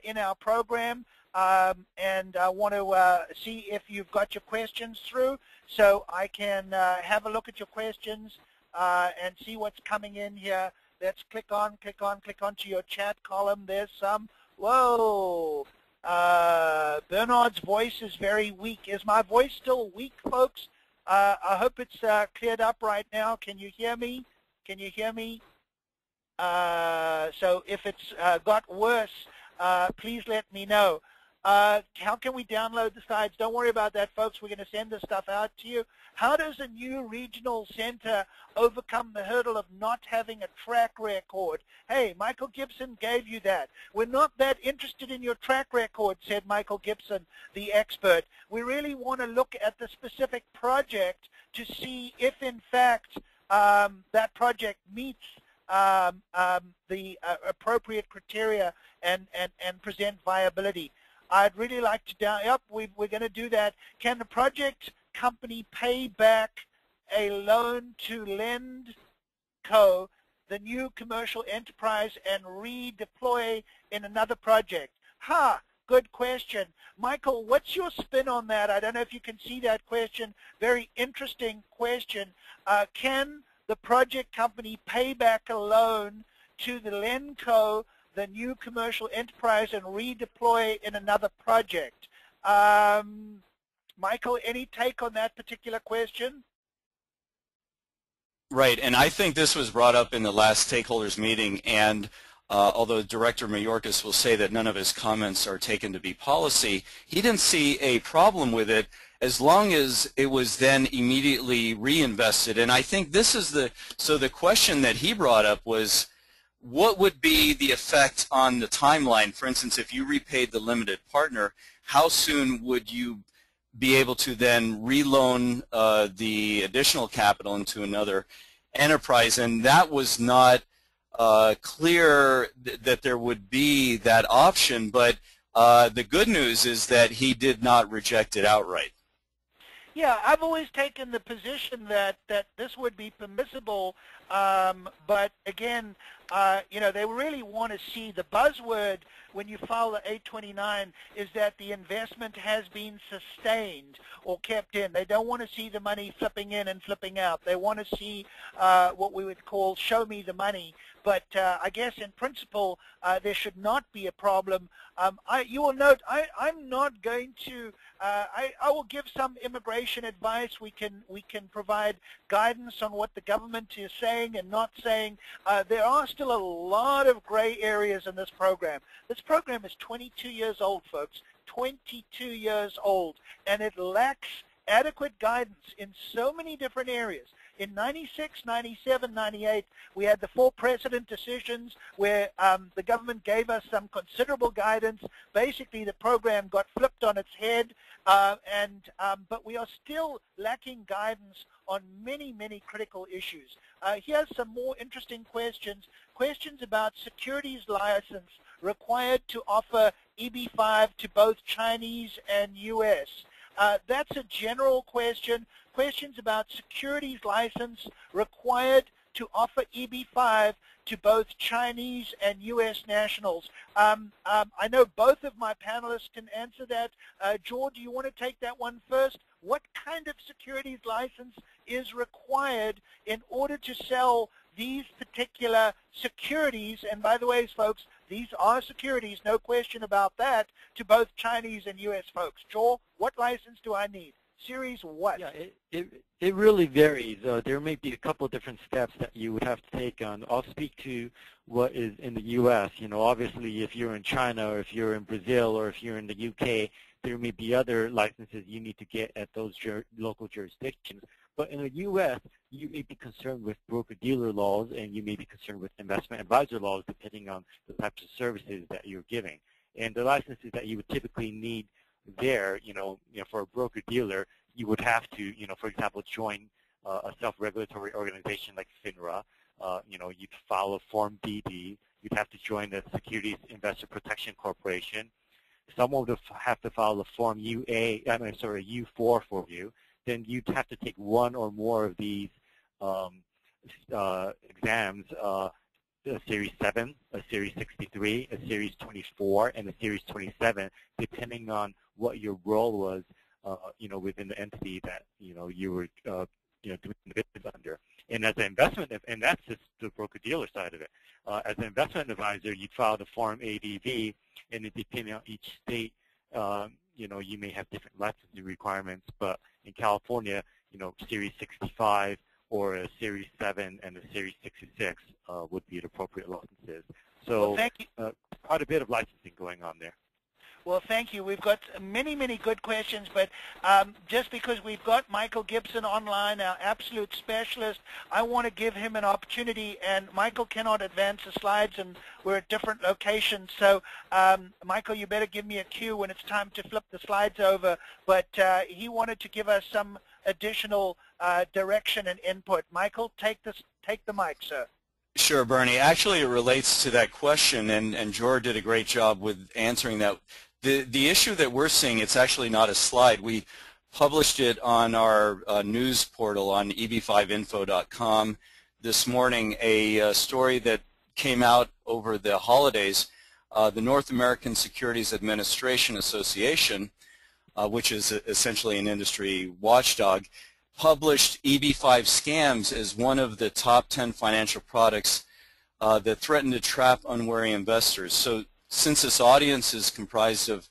in our program. And I want to see if you've got your questions through, so I can have a look at your questions and see what's coming in here. Let's click onto your chat column. There's some. Whoa! Bernard's voice is very weak. Is my voice still weak, folks? I hope it's cleared up right now. Can you hear me? Can you hear me? So if it's got worse, please let me know. How can we download the slides? Don't worry about that, folks. We're going to send this stuff out to you. How does a new regional center overcome the hurdle of not having a track record? Hey, Michael Gibson gave you that. We're not that interested in your track record, said Michael Gibson, the expert. We really want to look at the specific project to see if, in fact, that project meets the appropriate criteria and present viability. I'd really like to we're going to do that. Can the project company pay back a loan to LendCo, the new commercial enterprise, and redeploy in another project? Good question. Michael, what's your spin on that? I don't know if you can see that question. Very interesting question. Can the project company pay back a loan to the LendCo, the new commercial enterprise, and redeploy in another project? Michael, any take on that particular question? Right, and I think this was brought up in the last stakeholders meeting, and although Director Mayorkas will say that none of his comments are taken to be policy, he didn't see a problem with it as long as it was then immediately reinvested. And I think this is the question that he brought up was, what would be the effect on the timeline? For instance, if you repaid the limited partner, how soon would you be able to then reloan the additional capital into another enterprise? And that was not clear that there would be that option, but the good news is that he did not reject it outright. Yeah, I've always taken the position that this would be permissible, but again, you know, they really want to see the buzzword when you file the 829 is that the investment has been sustained or kept in. They don't want to see the money flipping in and flipping out. They want to see what we would call show me the money. But I guess in principle, there should not be a problem. You will note I'm not going to, I will give some immigration advice. We can provide guidance on what the government is saying and not saying. There are still a lot of gray areas in this program. This program is 22 years old, folks, 22 years old, and it lacks adequate guidance in so many different areas. In 96, 97, 98, we had the 4 precedent decisions where the government gave us some considerable guidance. Basically, the program got flipped on its head, but we are still lacking guidance on many, many critical issues. Here's some more interesting questions. Questions about securities license required to offer EB5 to both Chinese and U.S. That's a general question. Questions about securities license required to offer EB5 to both Chinese and U.S. nationals. I know both of my panelists can answer that. Jor, do you want to take that one first? What kind of securities license is required in order to sell these particular securities? And by the way, folks, these are securities, no question about that, to both Chinese and U.S. folks. Jor, what license do I need? Series what? Yeah, it really varies. There may be a couple of different steps that you would have to take on. I'll speak to what is in the U.S. You know, obviously, if you're in China or if you're in Brazil or if you're in the U.K., there may be other licenses you need to get at those local jurisdictions. But in the U.S., you may be concerned with broker-dealer laws and you may be concerned with investment advisor laws depending on the types of services that you're giving. And the licenses that you would typically need there, for a broker-dealer, you would have to, for example, join a self-regulatory organization like FINRA. You'd file a Form DD. You'd have to join the Securities Investor Protection Corporation. Someone would have to file a Form U4 for you. Then you'd have to take one or more of these exams, a Series 7, a Series 63, a Series 24, and a Series 27, depending on what your role was, within the entity that, you were, doing the business under. And as an investment, and that's just the broker-dealer side of it. As an investment advisor, you'd file the Form ADV, and it, depending on each state, you may have different licensing requirements, but in California, Series 65 or a Series 7 and a Series 66 would be the appropriate licenses. So well, thank you. Quite a bit of licensing going on there. Well, thank you. We've got many, many good questions, but just because we've got Michael Gibson online, our absolute specialist, I want to give him an opportunity, and Michael cannot advance the slides, and we're at different locations. So, Michael, you better give me a cue when it's time to flip the slides over, but he wanted to give us some additional direction and input. Michael, take the mic, sir. Sure, Bernie. Actually, it relates to that question, and Jor did a great job with answering that. The issue that we're seeing, it's actually not a slide. We published it on our news portal on EB5info.com this morning, a story that came out over the holidays. The North American Securities Administration Association, which is essentially an industry watchdog, published EB5 scams as one of the top 10 financial products that threaten to trap unwary investors. So since this audience is comprised of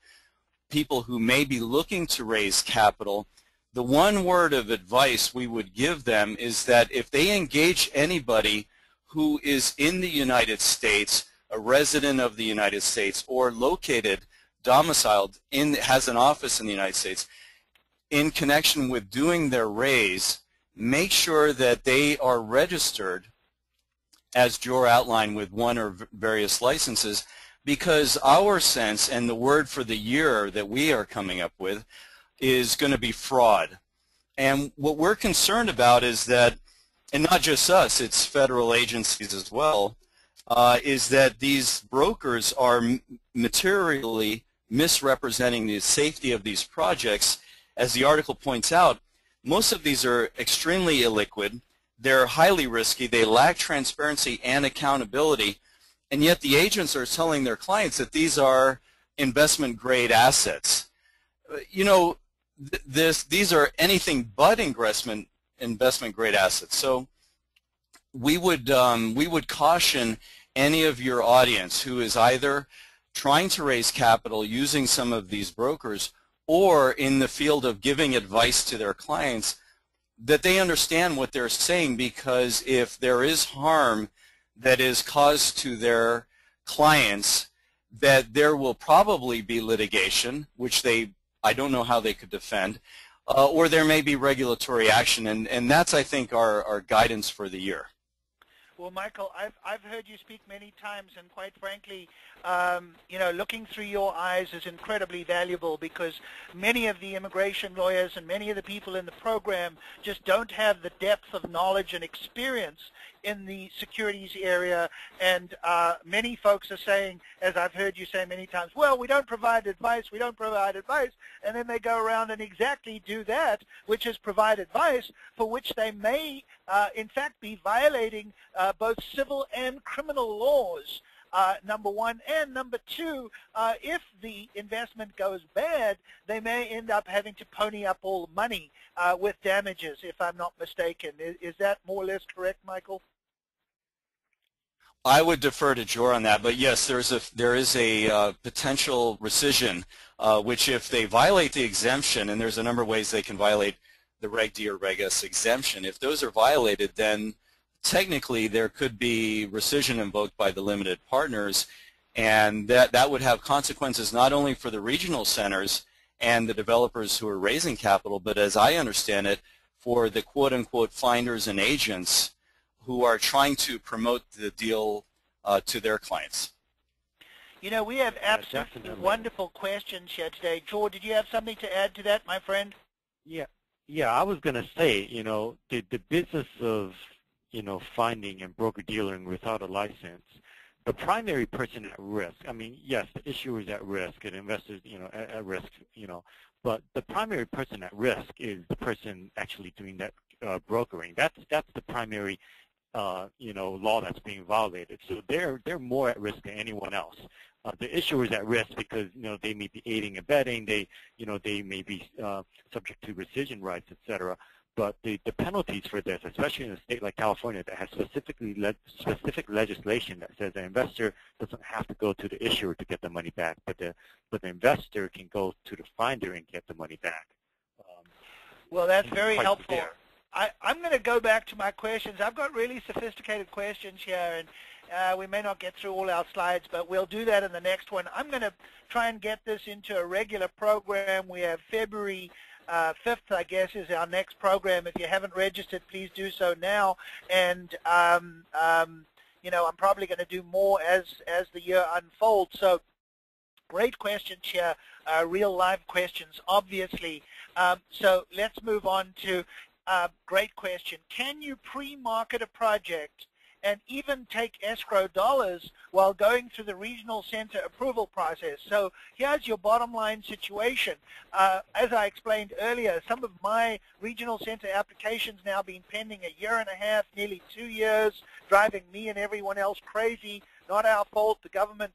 people who may be looking to raise capital, the one word of advice we would give them is that if they engage anybody who is in the United States, a resident of the United States, or located, domiciled, has an office in the United States, in connection with doing their raise, make sure that they are registered, as Jor outlined, with one or various licenses, because our sense and the word for the year that we are coming up with is going to be fraud. And what we're concerned about is that, and not just us, it's federal agencies as well, is that these brokers are materially misrepresenting the safety of these projects. As the article points out, most of these are extremely illiquid, they're highly risky, they lack transparency and accountability, and yet the agents are telling their clients that these are investment-grade assets. These are anything but investment-grade assets. So we would caution any of your audience who is either trying to raise capital using some of these brokers or in the field of giving advice to their clients, that they understand what they're saying, because if there is harm that is caused to their clients, that there will probably be litigation, which I don't know how they could defend, or there may be regulatory action, and that's, I think, our guidance for the year. Well, Michael, I've heard you speak many times, and quite frankly, looking through your eyes is incredibly valuable because many of the immigration lawyers and many of the people in the program just don't have the depth of knowledge and experience in the securities area, and many folks are saying, as I've heard you say many times, well, we don't provide advice, and then they go around and exactly do that, which is provide advice for which they may, in fact, be violating both civil and criminal laws, number one, and number two, if the investment goes bad, they may end up having to pony up all the money with damages, if I'm not mistaken. Is that more or less correct, Michael? I would defer to Jor on that, but yes, there is a potential rescission, which if they violate the exemption, and there's a number of ways they can violate the Reg D or Reg S exemption, if those are violated, then technically there could be rescission invoked by the limited partners, and that would have consequences not only for the regional centers and the developers who are raising capital, but as I understand it, for the quote-unquote finders and agents who are trying to promote the deal to their clients. You know, we have absolutely wonderful questions here today. Jor, did you have something to add to that, my friend? Yeah, I was going to say, the business of, finding and broker-dealing without a license, the primary person at risk, I mean, yes, the issuer is at risk and investors, at risk, but the primary person at risk is the person actually doing that brokering. That's the primary, law that's being violated. So they're more at risk than anyone else. The issuer is at risk because they may be aiding and abetting. They may be subject to rescission rights, etc. But the penalties for this, especially in a state like California that has specific legislation that says the investor doesn't have to go to the issuer to get the money back, but the investor can go to the finder and get the money back. Well, that's very helpful. Severe. I'm going to go back to my questions. I've got really sophisticated questions here, and we may not get through all our slides, but we'll do that in the next one. I'm going to try and get this into a regular program. We have February 5th, I guess, is our next program. If you haven't registered, please do so now. And, I'm probably going to do more as the year unfolds. So great questions here, real live questions, obviously. So let's move on to great question. Can you pre-market a project and even take escrow dollars while going through the regional center approval process? So here's your bottom line situation. As I explained earlier, some of my regional center applications now been pending a year and a half, nearly 2 years, driving me and everyone else crazy. Not our fault. The government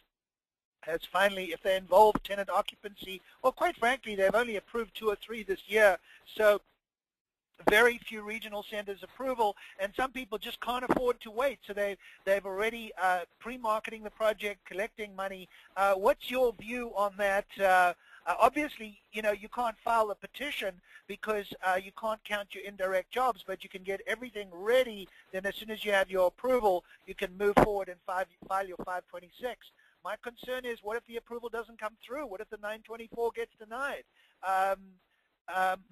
has finally, if they involve tenant occupancy, well, quite frankly, they've only approved 2 or 3 this year. So very few regional centers approval, and some people just can't afford to wait. So they've already pre-marketing the project, collecting money. What's your view on that? Obviously, you can't file a petition because you can't count your indirect jobs, but you can get everything ready. Then as soon as you have your approval, you can move forward and file your 526. My concern is, what if the approval doesn't come through? What if the 924 gets denied?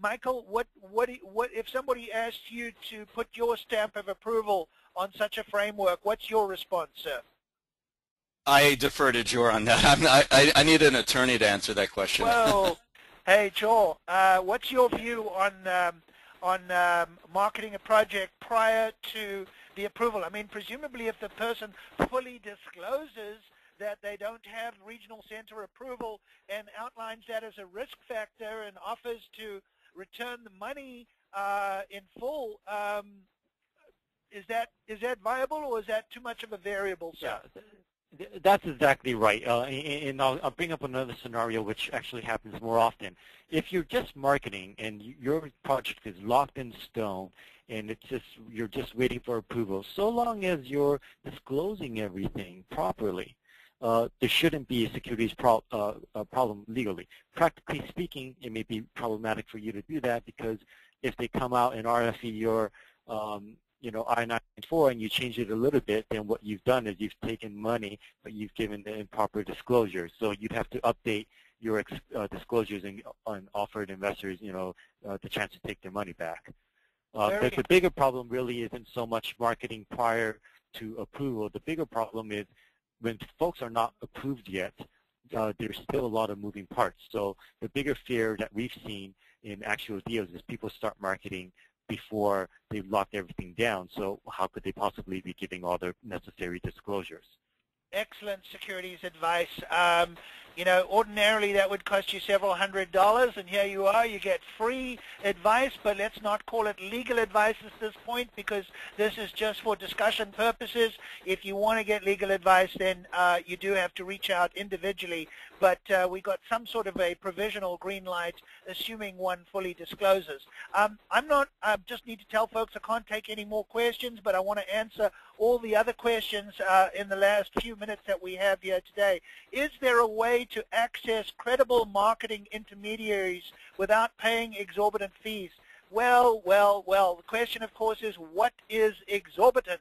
Michael, what if somebody asked you to put your stamp of approval on such a framework? What's your response, sir? I defer to Jor on that. I need an attorney to answer that question. Well, hey, Jor, what's your view on marketing a project prior to the approval? I mean, presumably if the person fully discloses that they don't have regional center approval and outlines that as a risk factor and offers to return the money in full, is that viable, or is that too much of a variable, sir? Yeah, that's exactly right. And I'll bring up another scenario which actually happens more often. If you're just marketing and your project is locked in stone and you're just waiting for approval, so long as you're disclosing everything properly, there shouldn't be a securities problem legally. Practically speaking, it may be problematic for you to do that because if they come out and RFE your I-94 and you change it a little bit, then what you've done is you've taken money, but you've given the improper disclosure. So you'd have to update your disclosures and offer investors, the chance to take their money back. But the bigger problem really isn't so much marketing prior to approval. The bigger problem is when folks are not approved yet, there's still a lot of moving parts. So the bigger fear that we've seen in actual deals is people start marketing before they've locked everything down. So how could they possibly be giving all the necessary disclosures? Excellent securities advice. You know, ordinarily that would cost you several $100s, and here you are, you get free advice, but let's not call it legal advice at this point because this is just for discussion purposes. If you want to get legal advice, then you do have to reach out individually, but we got some sort of a provisional green light, assuming one fully discloses. I just need to tell folks I can't take any more questions, but I want to answer all the other questions in the last few minutes that we have here today. Is there a way to access credible marketing intermediaries without paying exorbitant fees? Well, the question, of course, is what is exorbitant?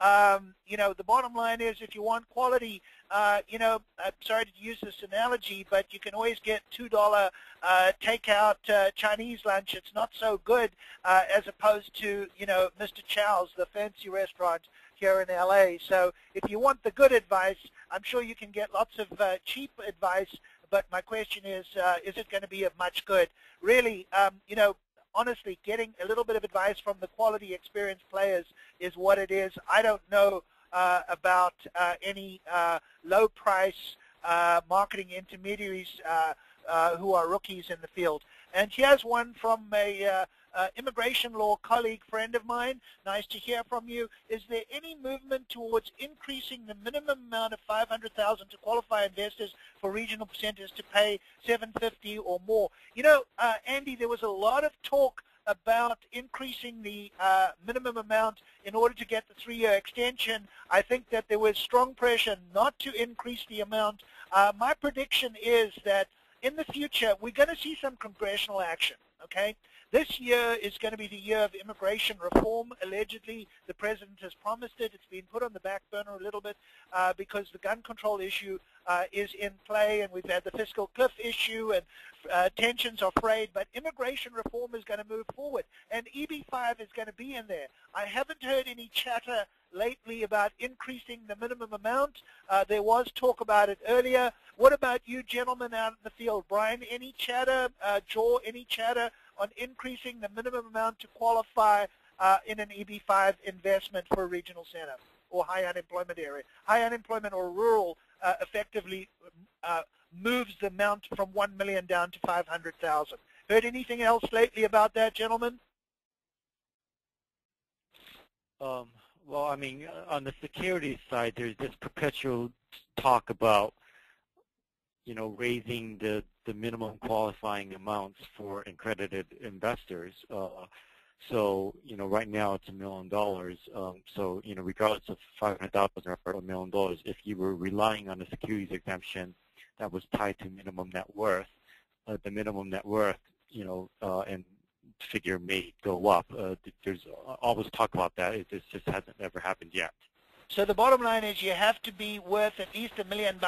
You know, the bottom line is if you want quality, you know, I'm sorry to use this analogy, but you can always get $2 takeout Chinese lunch. It's not so good as opposed to, you know, Mr. Chow's, the fancy restaurant here in LA. So if you want the good advice, I'm sure you can get lots of cheap advice, but my question is it going to be of much good? Really, you know, honestly, getting a little bit of advice from the quality experienced players is what it is. I don't know about any low price marketing intermediaries who are rookies in the field. And here's one from a immigration law colleague, friend of mine. Nice to hear from you. Is there any movement towards increasing the minimum amount of $500,000 to qualify investors for regional percentages to pay $750 or more? You know, Andy, there was a lot of talk about increasing the minimum amount in order to get the 3-year extension. I think that there was strong pressure not to increase the amount. My prediction is that in the future, we're going to see some congressional action, okay? This year is going to be the year of immigration reform. Allegedly, the president has promised it. It's been put on the back burner a little bit because the gun control issue is in play, and we've had the fiscal cliff issue, and tensions are frayed. But immigration reform is going to move forward, and EB5 is going to be in there. I haven't heard any chatter lately about increasing the minimum amount. There was talk about it earlier. What about you gentlemen out in the field? Brian, any chatter? Jor, any chatter on increasing the minimum amount to qualify in an EB5 investment for a regional center or high unemployment area? High unemployment or rural effectively moves the amount from 1 million down to 500,000. Heard anything else lately about that, gentlemen? Well, I mean, on the securities side, there's this perpetual talk about, you know, raising the minimum qualifying amounts for accredited investors. So, you know, right now it's $1 million. So, you know, regardless of $500,000 or $1 million, if you were relying on a securities exemption that was tied to minimum net worth, the minimum net worth, you know, and figure may go up. There's always talk about that. It just hasn't ever happened yet. So the bottom line is you have to be worth at least $1 million,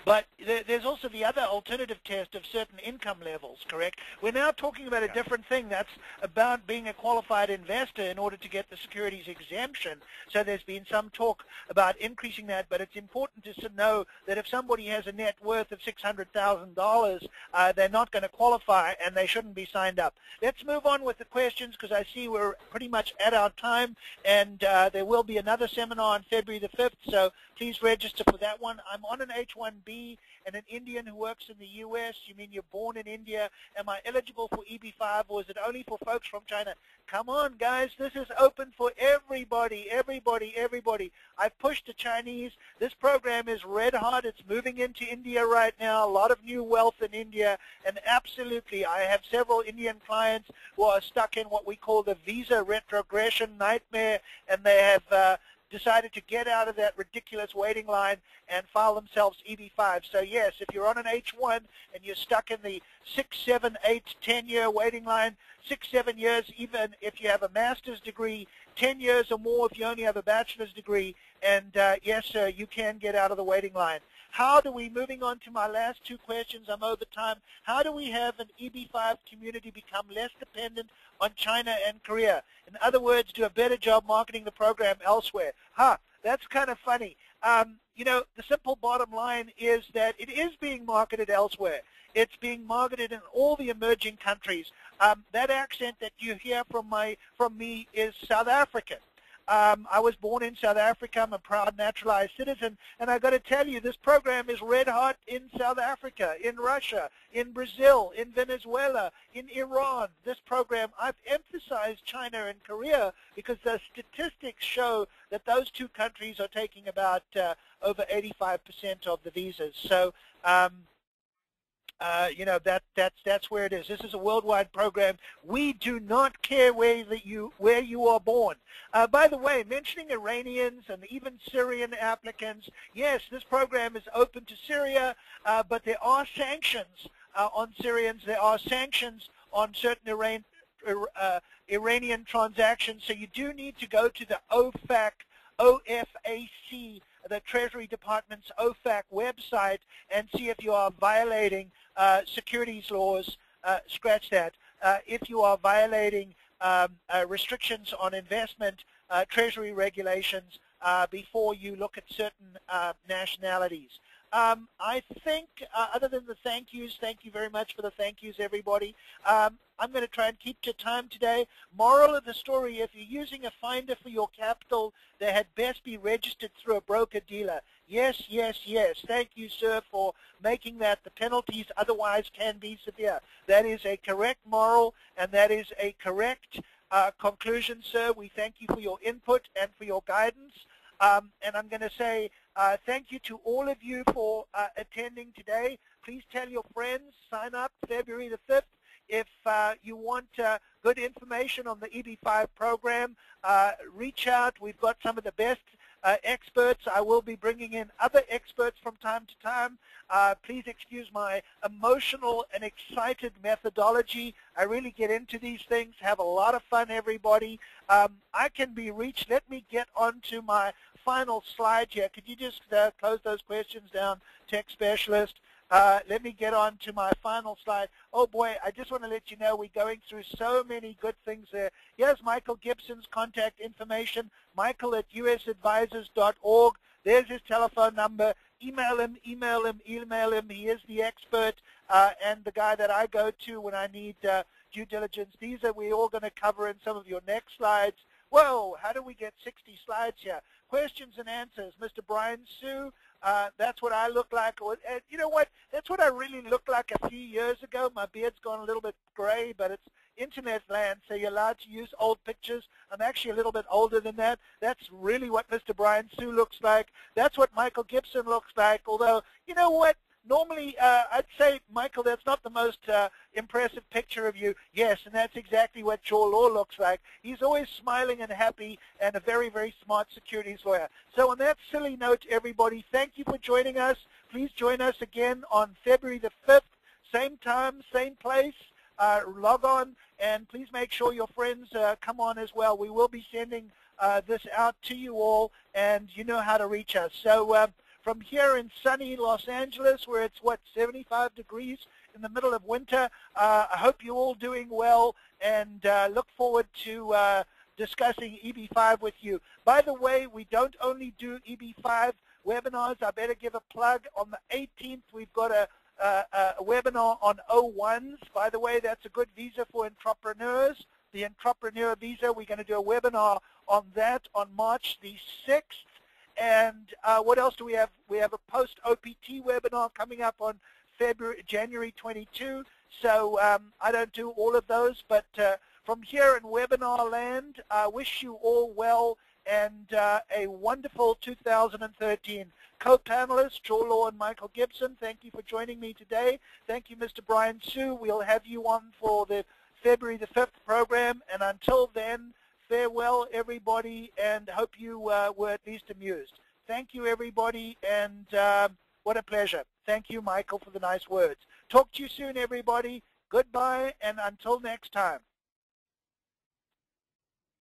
but there's also the other alternative test of certain income levels, correct? We're now talking about a different thing. That's about being a qualified investor in order to get the securities exemption. So there's been some talk about increasing that, but it's important to know that if somebody has a net worth of $600,000, they're not going to qualify and they shouldn't be signed up. Let's move on with the questions because I see we're pretty much at our time, and there will be another seminar on February the 5th, so please register for that one. I'm on an H-1B and an Indian who works in the U.S. You mean you're born in India? Am I eligible for EB5, or is it only for folks from China? Come on, guys. This is open for everybody, everybody, everybody. I've pushed the Chinese. This program is red hot. It's moving into India right now. A lot of new wealth in India, and absolutely, I have several Indian clients who are stuck in what we call the visa retrogression nightmare, and they have decided to get out of that ridiculous waiting line and file themselves EB5. So yes, if you're on an H1 and you're stuck in the 6, 7, 8, 10-year waiting line, 6, 7 years, even if you have a master's degree, 10 years or more if you only have a bachelor's degree, and yes, sir, you can get out of the waiting line. How do we, moving on to my last two questions, I'm over time, how do we have an EB5 community become less dependent on China and Korea? In other words, do a better job marketing the program elsewhere? That's kind of funny. You know, the simple bottom line is that it is being marketed elsewhere. It's being marketed in all the emerging countries. That accent that you hear from me is South African. I was born in South Africa. I'm a proud naturalized citizen, and I've got to tell you, this program is red hot in South Africa, in Russia, in Brazil, in Venezuela, in Iran. This program, I've emphasized China and Korea because the statistics show that those two countries are taking about over 85% of the visas. So, you know, that's where it is. This is a worldwide program. We do not care where you are born. By the way, mentioning Iranians and even Syrian applicants, yes, this program is open to Syria, but there are sanctions on Syrians. There are sanctions on certain Iranian transactions. So you do need to go to the OFAC, the Treasury Department's OFAC website, and see if you are violating securities laws. Scratch that. If you are violating restrictions on investment, Treasury regulations, before you look at certain nationalities. I think, other than the thank yous, thank you very much for the thank yous, everybody. I'm going to try and keep to time today. Moral of the story, if you're using a finder for your capital, they had best be registered through a broker-dealer. Yes, yes, yes. Thank you, sir, for making that. The penalties otherwise can be severe. That is a correct moral, and that is a correct conclusion, sir. We thank you for your input and for your guidance. And I'm going to say thank you to all of you for attending today. Please tell your friends, sign up February the 5th. If you want good information on the EB5 program, reach out. We've got some of the best experts. I will be bringing in other experts from time to time. Please excuse my emotional and excited methodology. I really get into these things. Have a lot of fun, everybody. I can be reached. Let me get on to my final slide here. Could you just close those questions down, tech specialist? Let me get on to my final slide. Oh boy, I just want to let you know we're going through so many good things there. Here's Michael Gibson's contact information, michael@usadvisors.org. There's his telephone number. Email him, email him, email him. He is the expert and the guy that I go to when I need due diligence. These are we're all going to cover in some of your next slides. Whoa, how do we get 60 slides here? Questions and answers. Mr. Brian Sue, that's what I look like. You know what? That's what I really looked like a few years ago. My beard's gone a little bit gray, but it's internet land, so you're allowed to use old pictures. I'm actually a little bit older than that. That's really what Mr. Brian Sue looks like. That's what Michael Gibson looks like, although, you know what? Normally, I'd say, Michael, that's not the most impressive picture of you. Yes, and that's exactly what Jor Law looks like. He's always smiling and happy and a very, very smart securities lawyer. So on that silly note, everybody, thank you for joining us. Please join us again on February the 5th, same time, same place. Log on, and please make sure your friends come on as well. We will be sending this out to you all, and you know how to reach us. So from here in sunny Los Angeles, where it's, what, 75 degrees in the middle of winter, I hope you're all doing well, and look forward to discussing EB5 with you. By the way, we don't only do EB5 webinars. I better give a plug. On the 18th, we've got a webinar on O1s. By the way, that's a good visa for entrepreneurs. The entrepreneur visa, we're going to do a webinar on that on March the 6th. And what else do we have? We have a post-OPT webinar coming up on January 22. So I don't do all of those, but from here in webinar land, I wish you all well and a wonderful 2013. Co-panelists, Jor Law and Michael Gibson, thank you for joining me today. Thank you, Mr. Brian Sue. We'll have you on for the February the 5th program. And until then, farewell, everybody, and hope you were at least amused. Thank you, everybody, and what a pleasure. Thank you, Michael, for the nice words. Talk to you soon, everybody. Goodbye, and until next time.